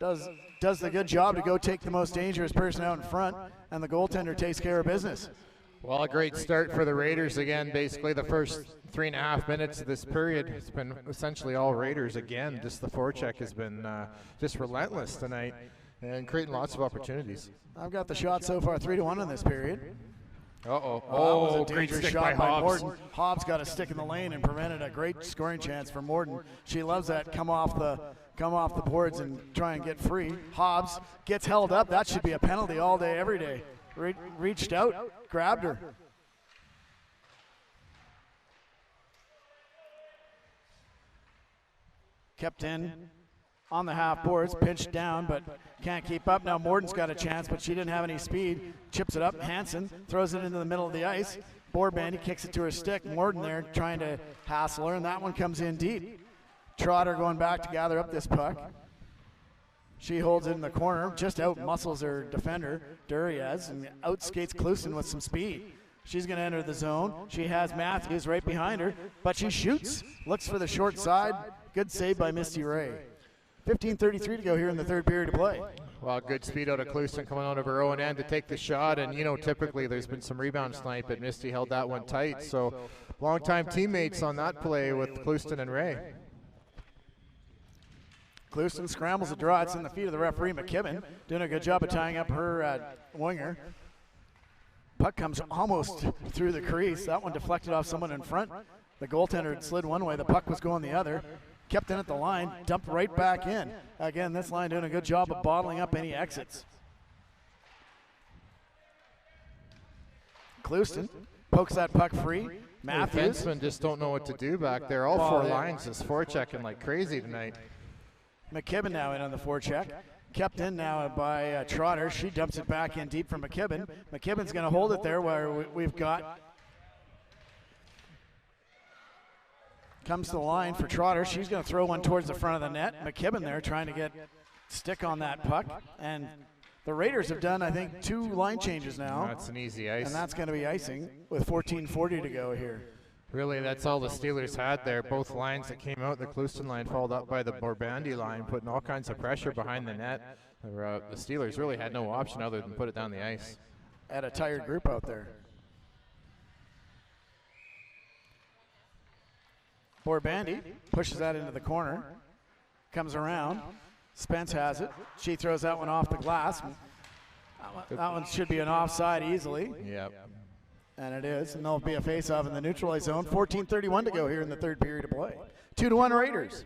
does the good job to go take the most dangerous person out in front, and the goaltender takes care of business. Well, a great start for the Raiders again. Basically, the first 3.5 minutes of this period, it's been essentially all Raiders again. Just the forecheck has been just relentless tonight and creating lots of opportunities. I've got the shot so far 3-1 in this period. Uh-oh. That was a Great dangerous stick shot by by Hobbs. Morden. Hobbs got a stick in the lane and prevented a great scoring chance for Morden. She loves that come off the boards and try and get free. Hobbs gets held up. That should be a penalty all day, every day. Reached out, grabbed her. Kept in on the half boards, pinched down, but can't keep up. Now Morden's got a chance, but she didn't have any speed. Chips it up. Hansen throws it into the middle of the ice. Burbandy kicks it to her stick. Morden there trying to hassle her, and that one comes in deep. Trotter going back to gather up this puck. She holds it in the corner, just out muscles her defender, Duriez, and out skates Clouston with some speed. She's going to enter the zone. She has Matthews right behind her, but she shoots. Looks for the short side. Good save by Misty Ray. 15:33 to go here in the third period of play. Well, good speed out of Clouston coming out of her own end to take the shot, and you know, typically there's been some rebounds tonight, but Misty held that one tight, so long-time teammates on that play with Clouston and Ray. Clouston scrambles a draw. It's in the feet of the referee, McKibben, doing a good job of tying up her winger. Puck comes almost through the crease. That one deflected off someone in front. The goaltender had slid one way. The puck was going the other. Kept in at the line, dumped right back in. Again, this line doing a good job of bottling up any exits. Clouston pokes that puck free. Matthews. The defensemen just don't know what to do back there. All four lines is forechecking like crazy tonight. McKibben now in on the forecheck. Kept in now by Trotter. She dumps it back in deep for McKibben. McKibben's going to hold it there where we've got. Comes to the line for Trotter. She's going to throw one towards the front of the net. McKibben there trying to get stick on that puck. And the Raiders have done, I think, 2 line changes now. That's an easy ice. And that's going to be icing with 14:40 to go here. Really, that's all the Steelers had there. Both lines that came out, the Clouston line followed up by the Borbandi line, putting all kinds of pressure behind the net. The Steelers really had no option other than put it down the ice. Had a tired group out there. Borbandi pushes that into the corner, comes around. Spence has it. She throws that one off the glass. That one should be an offside easily. Yep. And it is, and there'll be a face-off in the neutralized zone. 14:31 to go here in the third period of play. 2-1 Raiders.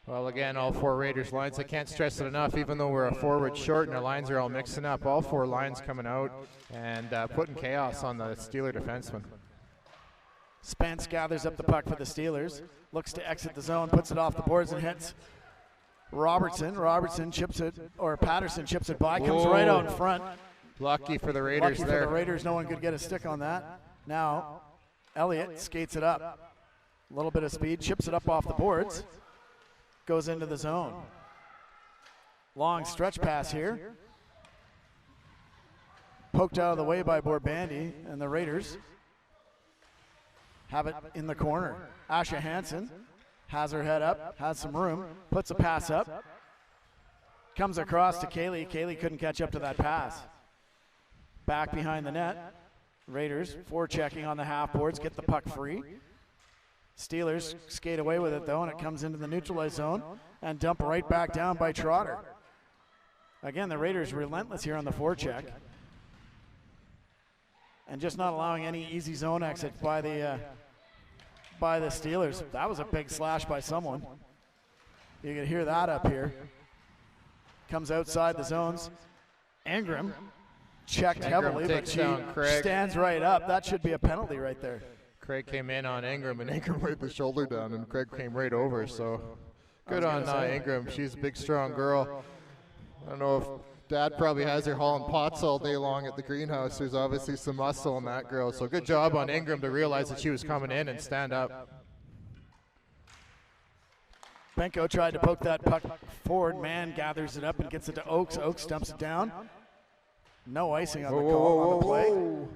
Well, again, all 4 Raiders lines, I can't stress it enough, even though we're a forward short and our lines are all mixing up, all 4 lines coming out and putting chaos on the Steeler defenseman. Spence gathers up the puck for the Steelers, looks to exit the zone, puts it off the boards and hits Robertson. Robertson chips it, or Patterson chips it by, comes right out in front. Lucky for the Raiders Lucky there. for the Raiders, no one could get a stick on that. Now, Elliott skates it up. A little bit of speed, chips it up off the boards. Goes into the zone. Long stretch pass here. Poked out of the way by Borbandi, and the Raiders have it in the corner. Asha Hansen has her head up, has some room, puts a pass up. Comes across to Kaylee. Kaylee couldn't catch up to that pass. Back behind the net. Raiders forechecking on the half boards, get the puck free. Steelers skate away with it though, and it comes into the neutralized zone and dump right back down by Trotter. Again, the Raiders relentless here on the forecheck. And just not allowing any easy zone exit by the Steelers. That was a big slash by someone. You can hear that up here. Comes outside the zones. Ingram checked heavily, but she stands right up. That should be a penalty right there. Craig came in on Ingram, and Ingram laid the shoulder down, and Craig came right over, so good on Ingram. She's a big, strong girl. I don't know if Dad probably has her hauling pots all day long at the greenhouse. There's obviously some muscle in that girl, so good job on Ingram to realize that she was coming in and stand up. Benko tried to poke that puck forward. Man gathers it up and gets it to Oakes. Oakes dumps it down. No icing on the call on the play.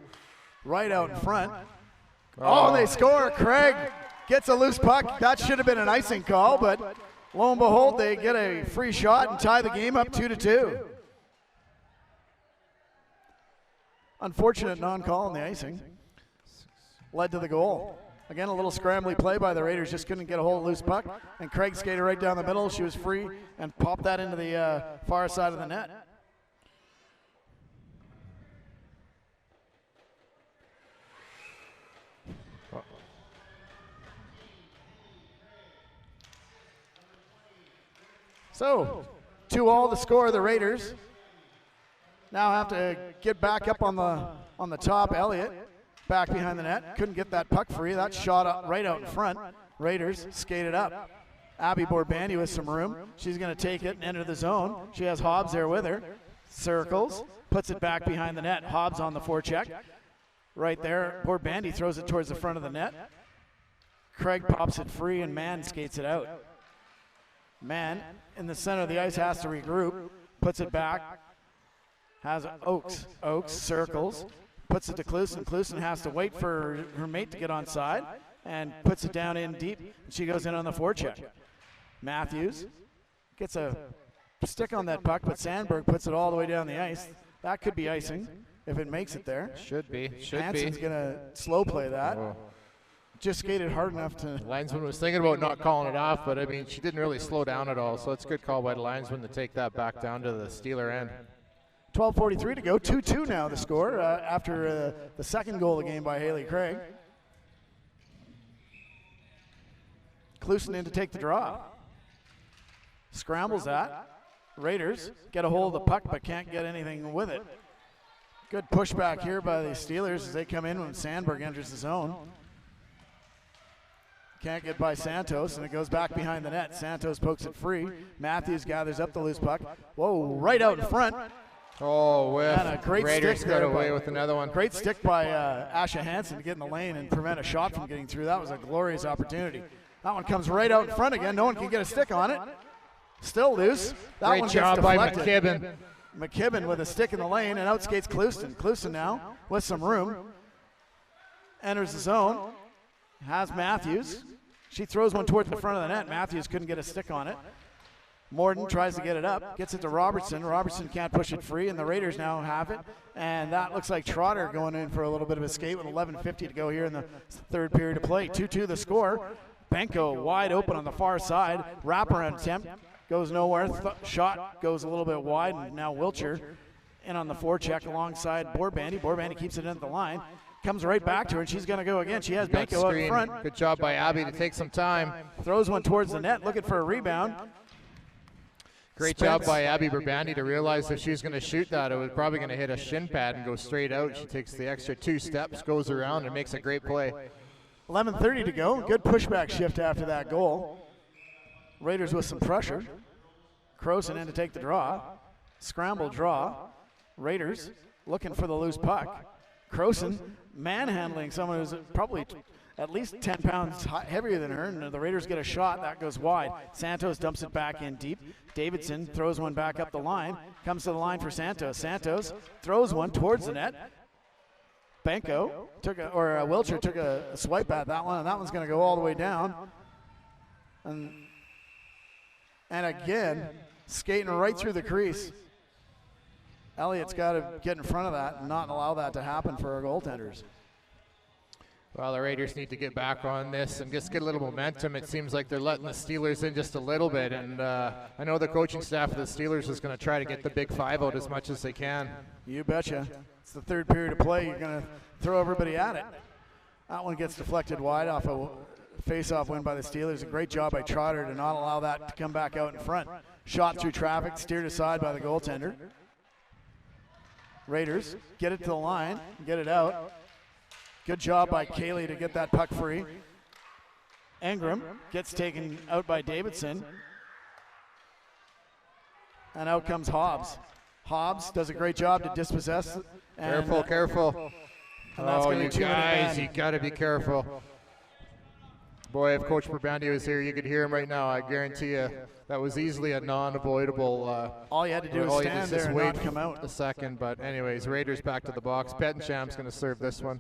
Right out in front. Oh, they score. Craig gets a loose puck. That should have been an icing call, but lo and behold, they get a free shot and tie the game up 2-2. Unfortunate non-call on the icing. Led to the goal. Again, a little scrambly play by the Raiders. Just couldn't get a hold of loose puck. And Craig skated right down the middle. She was free and popped that into the far side of the net. So, 2-2 the score. The Raiders now have to get back up on the top. Elliott back behind the net. Couldn't get that puck free. That shot up right out in front. Raiders skated up. Abby Borbandi with some room. She's going to take it and enter the zone. She has Hobbs there with her. Circles. Puts it back behind the net. Hobbs on the forecheck. Right there. Borbandi throws it towards the front of the net. Craig pops it free and Mann skates it out. Man in the center of the ice has to regroup, puts it back, has Oakes. Oakes circles, puts it to Klusen. Klusen has to wait for her mate to get on side and puts it down in deep. She goes in on the forecheck. Matthews gets a stick on that puck, but Sandberg puts it all the way down the ice. That could be icing if it makes it there. Should be. Hansen's going to slow play that. Oh. Just skated hard enough to. The linesman was thinking about not calling it off, but I mean, she didn't really slow down at all, so it's a good call by the linesman to take that back down to the Steeler end. 12:43 to go, 2-2 now the score after the second goal of the game by Haley Craig. Klusen in to take the draw. Scrambles that. Raiders get a hold of the puck but can't get anything with it. Good pushback here by the Steelers as they come in when Sandberg enters the zone. Can't get by Santos, and it goes back behind the net. Santos pokes it free. Matthews gathers up the loose puck. Whoa, right out in front. Oh, whiff. And a great Raiders stick got there away with another one. Great stick by Asha Hansen to get in the lane and prevent a shot from getting through. That was a glorious opportunity. That one comes right out in front again. No one can get a stick on it. Still loose. That Great one job gets by deflected. McKibben. McKibben with a stick in the lane and outskates Klusen. Klusen now with some room. Enters the zone. Has Matthews. She throws one towards the front of the net. Matthews couldn't get a stick on it. Morden tries to get it up, gets it to Robertson. Robertson can't push it free, and the Raiders now have it. And that looks like Trotter going in for a little bit of a skate with 11:50 to go here in the third period of play. 2-2 the score. Benko wide open on the far side. Wraparound attempt goes nowhere. Shot goes a little bit wide, and now Wiltshire in on the forecheck alongside Borbandy. Borbandy keeps it in at the line. Comes right back to her, and she's going to go again. She has Benko up front. Good job by Abby to take some time. Throws one towards the net, looking for a rebound. Great job by Abby Borbandy to realize if she was going to shoot that, it was probably going to hit a shin pad and go straight out. She takes the extra 2 steps, goes around, and makes a great play. 11:30 to go. Good pushback shift after that goal. Raiders with some pressure. Croson in to take the draw. Scramble draw. Raiders looking for the loose puck. Croson manhandling someone who's probably at least 10 pounds heavier than her, and the Raiders get a shot. That goes wide. Santos dumps it back in deep. Davidson throws one back up the line. Comes to the line for Santos. Santos throws one towards the net. Benko Wiltshire took a swipe at that one, and that one's going to go all the way down. And again, skating right through the crease. Elliott's got to get in front of that and not allow that to happen for our goaltenders. Well, the Raiders need to get back on this and just get a little momentum. It seems like they're letting the Steelers in just a little bit, and I know the coaching staff of the Steelers is going to try to get the big 5 out as much as they can. You betcha. It's the third period of play. You're going to throw everybody at it. That one gets deflected wide off a face-off win by the Steelers. A great job by Trotter to not allow that to come back out in front. Shot through traffic, steered aside by the goaltender. Raiders get it to the line, get it out. Good job by Kaylee to get that puck free. Ingram gets taken out by Davidson. And out comes Hobbs. Hobbs does a great job to dispossess. Careful, careful. Oh, you guys, you got to be careful. Boy, if Coach Borbandy was here, you could hear him right now. I guarantee you that was easily a non-avoidable. All you had to do was stand there and not come out. A second, but anyways, Raiders back to the box. Pettencham's going to serve this one.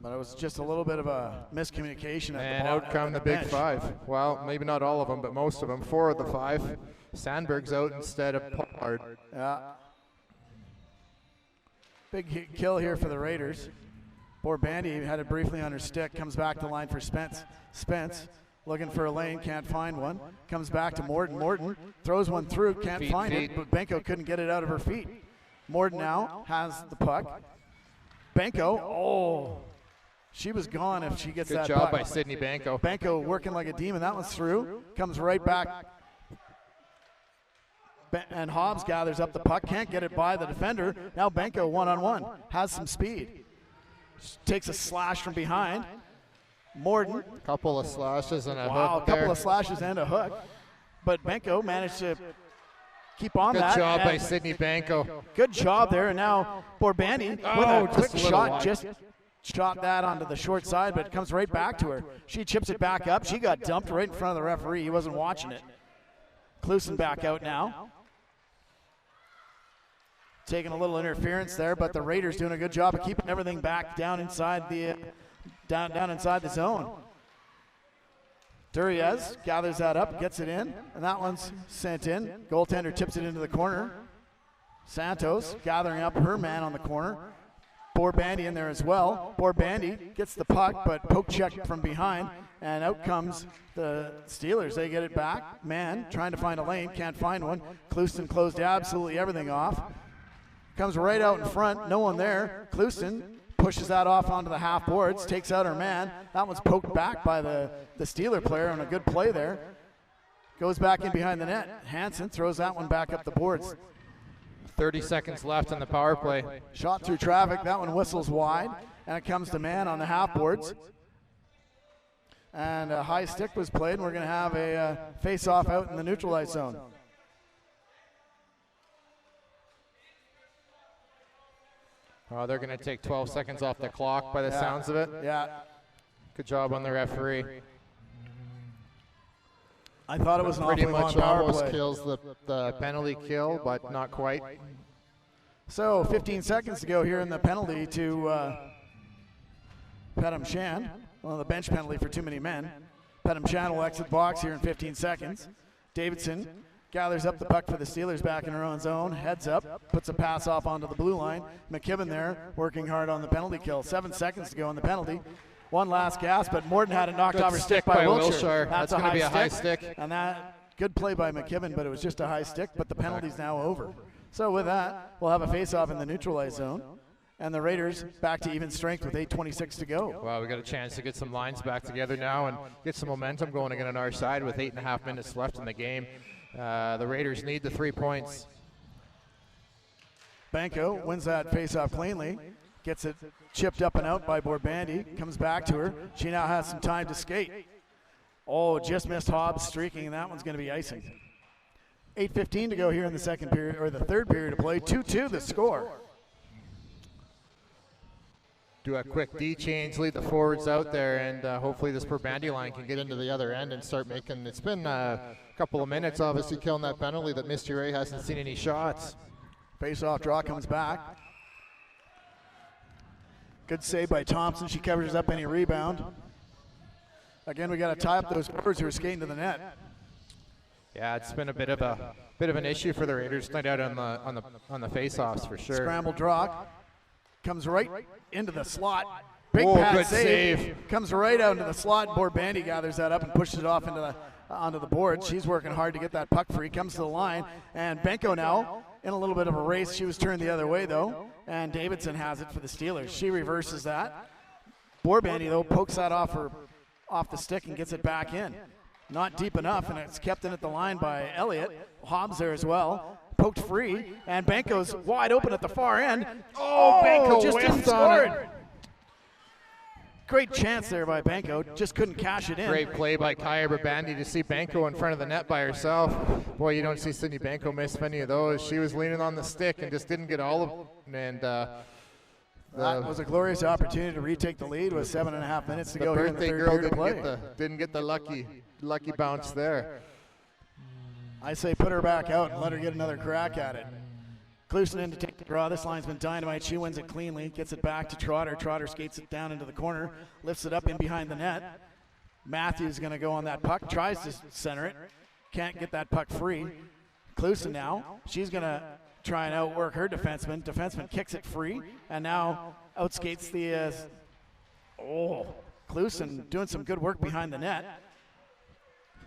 But it was just a little bit of a miscommunication. And out come the big 5. Well, maybe not all of them, but most of them. 4 of the 5. Sandberg's out instead of Pollard. Yeah. Big kill here for the Raiders. Borbandy had it briefly on her stick, comes back to line for Spence. Spence looking for a lane, can't find one. Comes back to Morden. Morden throws one through, can't find it, but Benko couldn't get it out of her feet. Morden now has the puck. Benko, oh, she was gone if she gets that puck. Good job by Sydney Benko. Benko working like a demon. That one's through, comes right back. And Hobbs gathers up the puck, can't get it by the defender. Now Benko one-on-one, has some speed. Takes a slash from behind. Morden. Couple of slashes and a hook. Wow, a couple of slashes and a hook. But Benko managed to keep on that. Good job by Sydney Benko. Good job there. And now Borbandy with a quick shot just shot that onto the short side, but it comes right back to her. She chips it back up. She got dumped right in front of the referee. He wasn't watching it. Clusen back out now. Taking a little interference there, but the Raiders doing a good job of keeping everything back down inside the down inside the zone. Duriez gathers that up, gets it in, and that one's sent in. Goaltender tips it into the corner. Santos gathering up her man on the corner. Borbandy in there as well. Borbandy gets the puck, but poke checked from behind, and out comes the Steelers. They get it back. Man trying to find a lane, can't find one. Clusen closed absolutely everything off. Comes right out in front, no one there. Clusen pushes that off onto the half boards, takes out her man. That one's poked back by the Steeler player on a good play there. Goes back in behind the net. Hansen throws that one back up the boards. 30 seconds left on the power play. Shot through traffic, that one whistles wide, and it comes to man on the half boards. And a high stick was played, and we're going to have a face-off out in the neutralized zone. Oh, they're going to take 12 seconds off the clock by the sounds of it. Yeah. Good job on the referee. I thought it was an pretty awfully much long power almost play. kills the penalty kill, but not quite. So 15 seconds to go here in the penalty to Pedham Shan. Well, the bench penalty for too many men. Pedham Shan will exit box here in 15 seconds. Davidson gathers up the puck for the Steelers back in her own zone, heads up, puts a pass off onto the blue line. McKibben there working hard on the penalty kill. 7 seconds to go in the penalty. One last gasp, but Morden had it knocked Good off her stick stick by by Wiltshire. Wiltshire. That's going to be a high stick. And that, good play by McKibben, but it was just a high stick, but the penalty's now over. So with that, we'll have a face-off in the neutralized zone. And the Raiders back to even strength with 8:26 to go. Well, we got a chance to get some lines back together now and get some momentum going again on our side with 8.5 minutes left in the game. The Raiders need the 3 points. Banco wins that face-off cleanly. Gets it chipped up and out by Borbandy. Comes back to her. She now has some time to skate. Oh, just missed Hobbs streaking, and that one's going to be icing. 8:15 to go here in the second period, or the third period of play. 2-2 the score. Do a quick D change, lead the forwards out there, and hopefully this Borbandy line can get into the other end and start making. It's been a couple of minutes, obviously, killing that penalty that Misty Ray hasn't seen any shots. Face-off draw comes back. Good save by Thompson. She covers up any rebound. Again, we got to tie up those forwards who are skating to the net. Yeah, it's been a bit of an issue for the Raiders tonight out on the face-offs for sure. Scramble draw comes right into the slot. Big Whoa, pad good save. save. Comes right out into the slot. Borbandy gathers that up and pushes it off into onto the board. She's working hard to get that puck free. Comes to the line, and Benko now in a little bit of a race. She was turned the other way though, and Davidson has it for the Steelers. She reverses that. Borbandy though pokes that off the stick and gets it back in. Not deep enough, and it's kept in at the line by Elliott. Hobbs there as well. Poked free, and Benko's wide open at the far end. Oh, Benko just didn't score it. Great chance there by Benko, just couldn't cash it in. Great play by Kaya Borbandy to see Benko in front of the net by herself. Boy, you don't see Sydney Benko miss many of those. She was leaning on the stick and just didn't get all of them. And that was a glorious opportunity to retake the lead with 7.5 minutes to go here in the third period of play. Didn't get the lucky bounce there. I say put her back out and let her get another crack at it. Clusen in to take the draw. This line's been dynamite. She wins it cleanly, gets it back to Trotter. Trotter skates it down into the corner, lifts it up in behind the net. Matthews going to go on that puck, tries to center it, can't get that puck free. Clusen now, she's going to try and outwork her defenseman. Defenseman kicks it free, and now outskates the, Clusen doing some good work behind the net.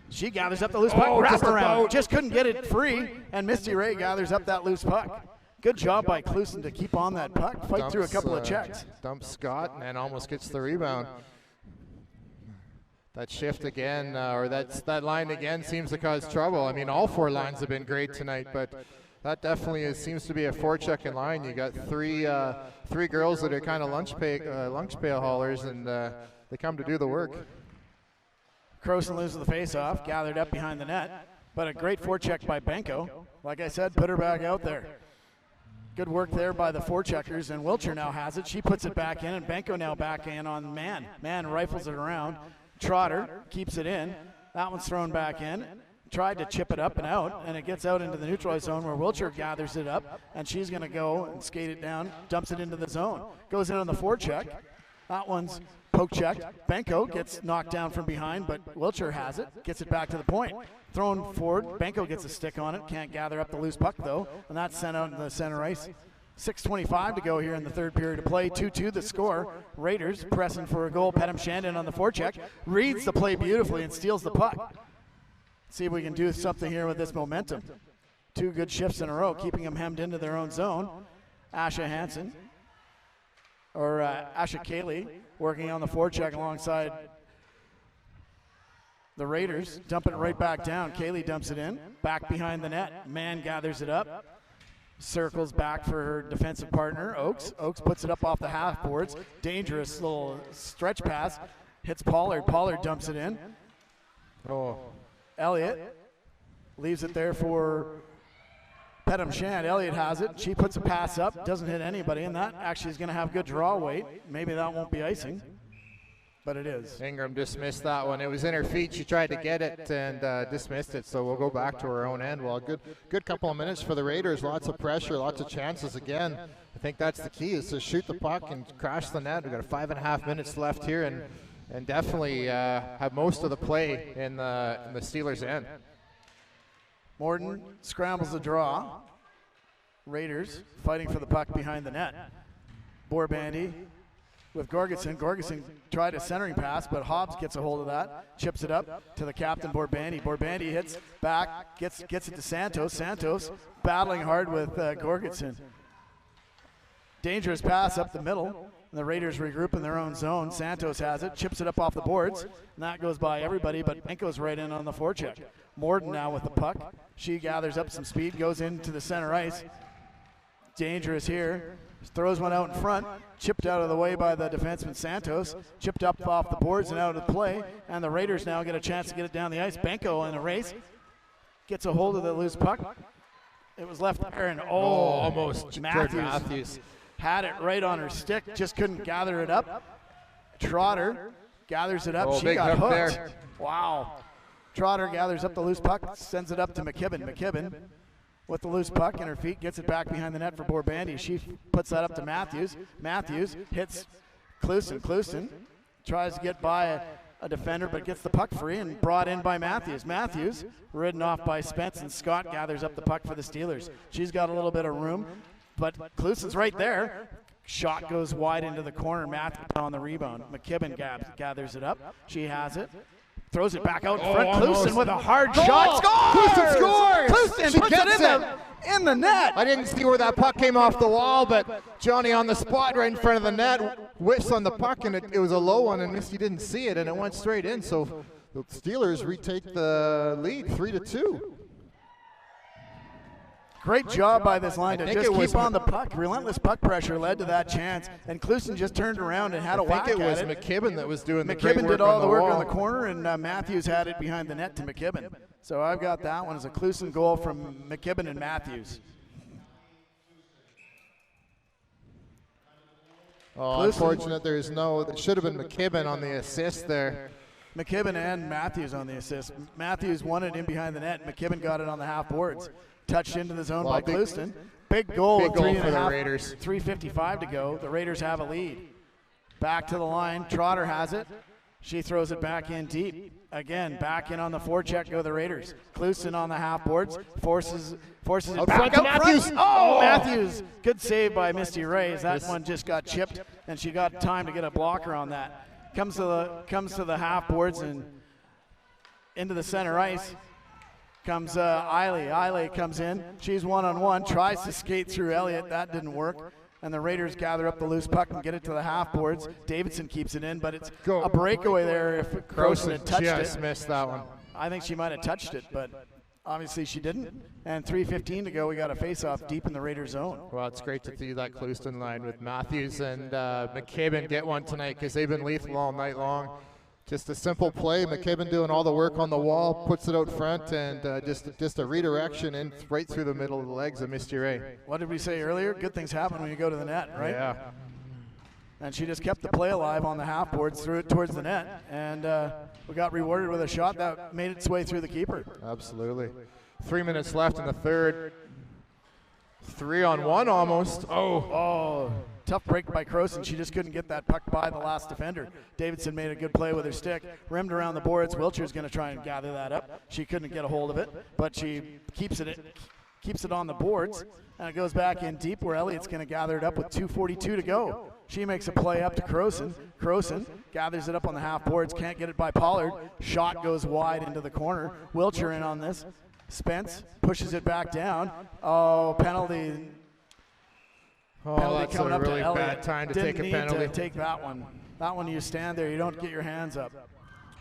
She gathers up the loose puck, wrap around, just couldn't get it free, and Misty Ray gathers up that loose puck. Good job by Clusen to keep on that puck, fight through a couple of checks. Dumps Scott and almost gets the rebound. That shift again, or that line again seems to cause trouble. I mean, all four lines have been great tonight, but that definitely seems to be a forechecking line. You got three girls that are kind of lunch pail haulers, and they come to do the work. Croson loses the face-off, gathered up behind the net, but a great forecheck by Benko. Like I said, put her back out there. Good work there by the forecheckers, and Wiltshire now has it. She puts it back in, and Benko now back in on Man. Man rifles it around. Trotter keeps it in. That one's thrown back in. tried to chip it up and out, and it gets out into the neutral ice zone where Wiltshire gathers it up, and she's going to go and skate it down, dumps it into the zone. Goes in on the forecheck. That one's poke checked. Benko gets knocked down from behind, but Wiltshire has it, gets it back to the point. Thrown forward, Benko gets a stick on it, can't gather up the loose puck though, and that's sent out in the center ice. 6:25 to go here in the third period of play. 2-2 the score. Raiders pressing for a goal. Pedham Shandon on the forecheck. Reads the play beautifully and steals the puck. See if we can do something here with this momentum. 2 good shifts in a row, keeping them hemmed into their own zone. Asha Hansen, or Asha Cayley, working on the forecheck alongside the Raiders. Dumping it right back down. Cayley dumps it in. Back behind the net. Mann gathers it up. Circles back for her defensive partner, Oakes. Oakes puts it up off the half boards. Dangerous little stretch pass. Hits Pollard. Pollard dumps it in. Oh. Elliott leaves it there for Pedham Shand. Elliott has it. She puts a pass up. Doesn't hit anybody, and that actually is going to have good draw weight. Maybe that won't be icing, but it is. Ingram dismissed that one. It was in her feet. She tried to get it and dismissed it, so we'll go back to our own end. Well, good couple of minutes for the Raiders. Lots of pressure, lots of chances again. I think that's the key, is to shoot the puck and crash the net. We've got 5.5 minutes left here, and definitely have most of the play in the Steelers' end. Morton scrambles the draw. Raiders fighting for the puck behind the net. Borbandy with Gorgeson. Gorgeson tried a centering pass, but Hobbs gets a hold of that, chips it up to the captain, Borbandy. Borbandy hits back, gets it to Santos. Santos battling hard with Gorgeson. Dangerous pass up the middle, and the Raiders regroup in their own zone. Santos has it, chips it up off the boards, and that goes by everybody, but Benko's right in on the forecheck. Morden now with the puck. She gathers up some speed, goes into the center ice. Dangerous here. Throws one out in front, chipped out of the way by the defenseman Santos, chipped up off the boards and out of the play, and the Raiders now get a chance to get it down the ice. Benko in a race, gets a hold of the loose puck. It was left there, and almost Matthews had it right on her stick, just couldn't gather it up. Trotter gathers it up, she got hooked. There. Wow. Trotter gathers up the loose puck, sends it up to McKibben. McKibben with the loose puck in her feet, gets it back behind the net for Borbandy. She puts that up to Matthews. Matthews hits Klusen. Klusen tries to get by a defender, but gets the puck free and brought in by Matthews. Matthews, ridden off by Spence, and Scott gathers up the puck for the Steelers. She's got a little bit of room, but Klusen's right there. Shot goes wide into the corner. Matthews on the rebound. McKibben gathers it up. She has it. Throws it back out in front. Klusen with a hard shot. Scores! Klusen scores! Klusen puts it in the net. I didn't see where that puck came off the wall, but Johnny on the spot right in front of the net whiffs on the puck, and it was a low one, and Misty didn't see it, and it went straight in. So the Steelers retake the lead 3-2. Great job by this line to just keep on the puck. Relentless puck pressure led to that chance, and Klusen just turned around and had a whack at it. I think it was McKibben that was doing the great work. McKibben did all the work on the corner, and Matthews had it behind the net to McKibben. So I've got that one as a Klusen goal from McKibben and Matthews. Oh, unfortunate there is no, it should have been McKibben on the assist there. McKibben and Matthews on the assist. Matthews won it in behind the net. McKibben got it on the half boards. Touched into the zone by Klusen. Big goal for the Raiders. 3:55 to go. The Raiders have a lead. Back to the line. Trotter has it. She throws it back in deep. Again, back in on the forecheck go the Raiders. Klusen on the half boards. Forces it back out Matthews. Front. Oh, Matthews. Good save by Misty Rays. That one just got chipped, and she got time to get a blocker on that. Comes to the half boards and into the center ice. Comes Eiley. Eiley comes in. She's one-on-one. Tries to skate through Elliott. That didn't work. And the Raiders gather up the loose puck and get it to the half boards. Davidson keeps it in, but it's a breakaway there if Croson had touched it. Just missed that one. I think she might have touched it, but obviously she didn't. And 3:15 to go. We got a face-off deep in the Raiders zone. Well, it's great to see that Klusen line with Matthews and McKibben get one tonight, because they've been lethal all night long. Just a simple play. McKibben doing all the work on the wall, puts it out front, and just a redirection in right through the middle of the legs of Misty Ray. What did we say earlier? Good things happen when you go to the net, right? Yeah. And she just kept the play alive on the half boards, threw it towards the net, and we got rewarded with a shot that made its way through the keeper. Absolutely. 3 minutes left in the third. 3-on-1 almost. Oh, tough break by Croson. She just couldn't get that puck by the last defender. Davidson made a good play with her stick, rimmed around the boards. Wiltshire's going to try and gather that up. She couldn't get a hold of it, but she keeps it on the boards, and it goes back in deep where Elliott's going to gather it up with 2:42 to go. She makes a play up to Croson. Croson gathers it up on the half boards, can't get it by Pollard. Shot goes wide into the corner. Wiltshire in on this. Spence pushes it back down. Oh, penalty. Oh, that's coming a up really to Elliott. bad time to Didn't take a need penalty. to take that one. That one you stand there, you don't get your hands up.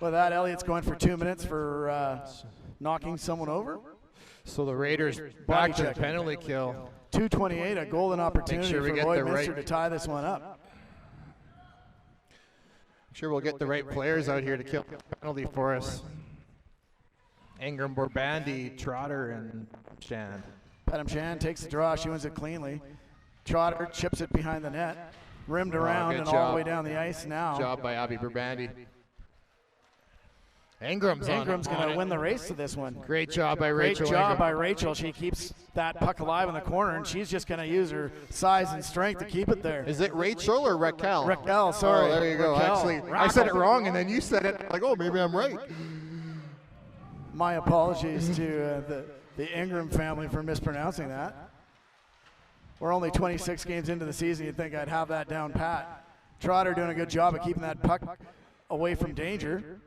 With that, Elliott's going for 2 minutes for knocking someone over. So the Raiders back to the check. penalty kill. 2:28, a golden opportunity sure we for get the Lloydminster right- to tie this one up. Sure, we'll get the right players out here to kill the penalty for us. Ingram, Borbandi, Trotter, and Shand. Pedam Shan takes the draw, she wins it cleanly. Trotter chips it behind the net, rimmed around good and all job. the way down the ice now. Job by Abby Borbandi. Ingram's Ingram's on going to it. win the race to this one. Great job by Great Rachel job Ingram. by Rachel. She keeps that puck alive in the corner, and she's just going to use her size and strength to keep it there. Is it Rachel or Raquel? Raquel, sorry. Oh, there you go. Raquel. Actually, I said it wrong, and then you said it. Like, oh, maybe I'm right. My apologies to the Ingram family for mispronouncing that. We're only 26 games into the season. You'd think I'd have that down pat. Trotter doing a good job of keeping that puck away from danger.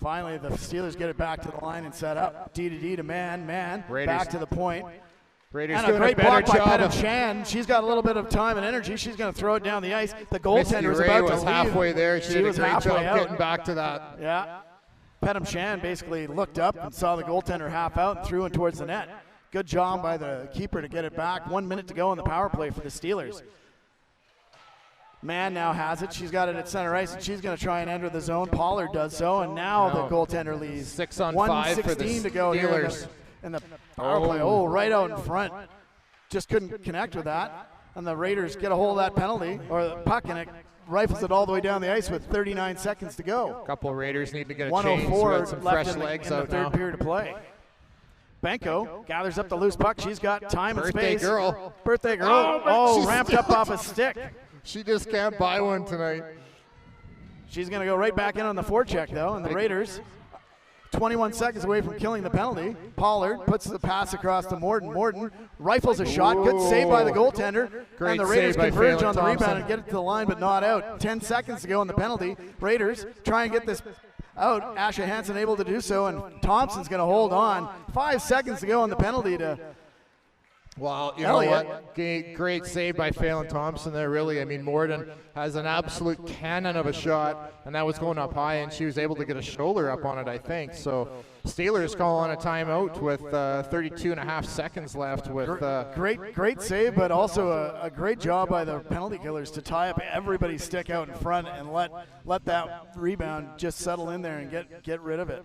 Finally, the Steelers get it back to the line and set up. D to D to man, Raiders. back to the point. Raiders And a doing great a better block by job Pedam of Shan. She's got a little bit of time and energy. She's going to throw it down the ice. The goaltender was Ray about was to leave. halfway there. She did a was great halfway job out. getting back to that. Yeah. Pedam Shan basically looked up and saw the goaltender half out and threw it towards the net. Good job by the keeper to get it back. 1 minute to go in the power play for the Steelers. Mann now has it. She's got it at center ice, and she's going to try and enter the zone. Pollard does so, and now the goaltender leaves. 6 on 5 for the 1:16 to go here Steelers. in the power play. Oh, right out in front. Just couldn't connect with that. And the Raiders get a hold of that penalty, or the puck, and it rifles it all the way down the ice with 39 seconds to go. A couple of Raiders need to get a change. 1:04 With some left fresh in the, legs in the out third now. period of play. Benko gathers up the loose puck. She's got time and Birthday space. girl. Birthday girl. Oh, but Oh, she's ramped up off a stick. She just can't buy one tonight. She's going to go right back in on the forecheck, though, and the Raiders, 21 seconds away from killing the penalty. Pollard puts the pass across to Morden. Morden rifles a shot. Good save by the goaltender. Great and the Raiders save by converge Phelan on the Thompson. rebound and get it to the line, but not out. 10 seconds to go in the penalty. Raiders try and get this out. Asha Hansen able to do so, and Thompson's going to hold on. 5 seconds to go on the penalty to Well, you know Elliott. what? Great save by Phelan Thompson there, really. I mean, Morden has an absolute cannon of a shot, and that was going up high, and she was able to get a shoulder up on it, I think. So Steelers calling a timeout with 32 and a half seconds left. With great save, but also a great job by the penalty killers to tie up everybody's stick out in front and let that rebound just settle in there and get rid of it.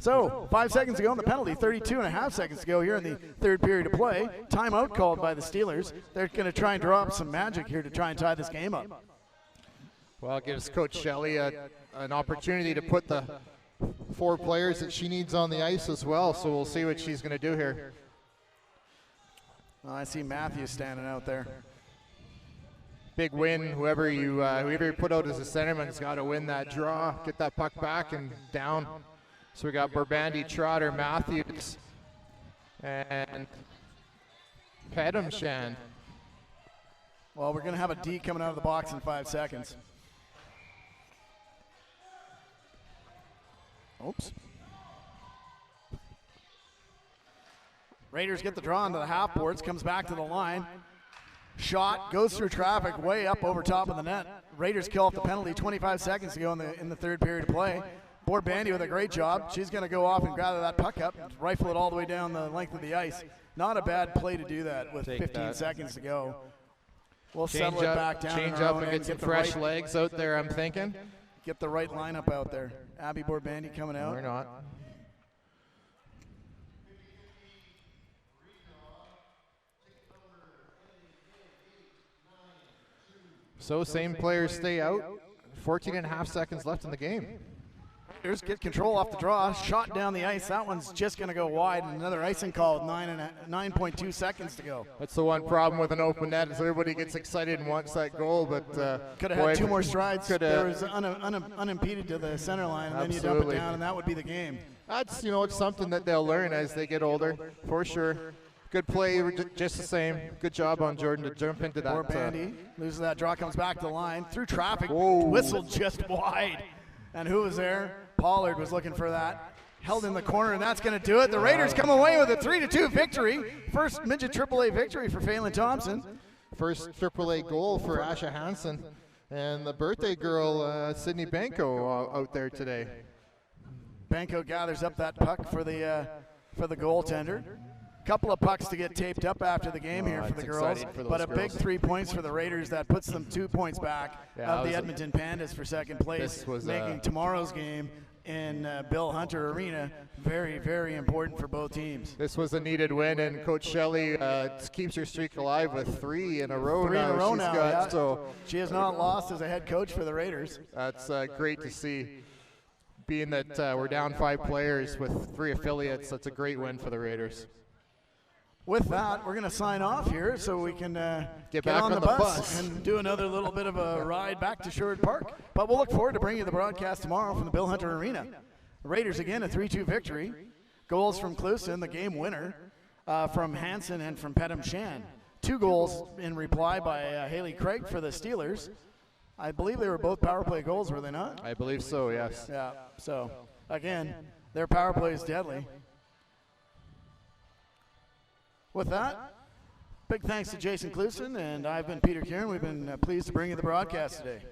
So 5 seconds to go on the penalty, 32 and a half seconds to go here in the third period of play. Timeout called by the Steelers. They're going to try and draw up some magic here to try and tie this game up. Well, it gives Coach Shelley an opportunity to put the 4 players that she needs on the ice as well, so we'll see what she's going to do here. I see Matthews standing out there. Big win. Whoever you put out as a centerman's got to win that draw, get that puck back and down. So we got Borbandi, Trotter, Matthews, and Pedam Shan. Well, we're going to have a D coming out of the box in 5 seconds. Oops. Raiders get the draw into the half boards, comes back to the line. Shot goes through traffic way up over top of the net. Raiders kill off the penalty. 25 seconds to go in the third period of play. Borbandi with a great job. She's going to go off and gather that puck up, and rifle it all the way down the length of the ice. Not a bad play to do that with 15 seconds to go. We'll settle it back down. Change up and get some fresh legs out there, I'm thinking. Get the right lineup out there. Abby Borbandi coming out. Or not. So same players stay out. 14.5 seconds left in the game. Raiders get control off the draw, shot down the ice. That one's just going to go wide, and another icing call with 9.2 seconds to go. That's the one problem with an open net is everybody gets excited and wants that goal, but could have had 2 more strides. There was unimpeded to the center line, and then you dump it down, and that would be the game. That's, you know, it's something that they'll learn as they get older, for sure. Good play, just the same. Good job on Jordan to jump into that. Poor Bandy loses that draw, comes back to the line through traffic. Whoa. Whistled just wide, and who was there? Pollard was looking for that. Held in the corner, and that's going to do it. The Raiders come away with a 3-2 victory. First Midget AAA victory for Phelan Thompson. First AAA goal for Asha Hansen, and the birthday girl Sydney Banco out there today. Banco gathers up that puck for the goaltender. Couple of pucks to get taped up after the game here for the girls, but a big 3 points for the Raiders that puts them 2 points back of the Edmonton Pandas for second place, making tomorrow's game in Bill Hunter Arena very, very important for both teams. This was a needed win, and Coach Shelley keeps her streak alive with 3 in a row now. So she has not lost as a head coach for the Raiders. That's great to see. Being that we're down 5 players with 3 affiliates, that's a great win for the Raiders. With that, we're going to sign off here so we can get back on the bus and do another little bit of a ride back to Sherwood Park. But we'll look forward to bringing you the broadcast tomorrow from the Bill Hunter Arena. The Raiders again a 3-2 victory. Goals from Cluson, the game winner, from Hansen and from Pedam Shan. 2 goals in reply by Haley Craig for the Steelers. I believe they were both power play goals, were they not? I believe so, yes. Yeah, so again, their power play is deadly. With that, big thanks to Jason Cluson, and I've been Peter Kieran. We've been pleased to bring you the broadcast today.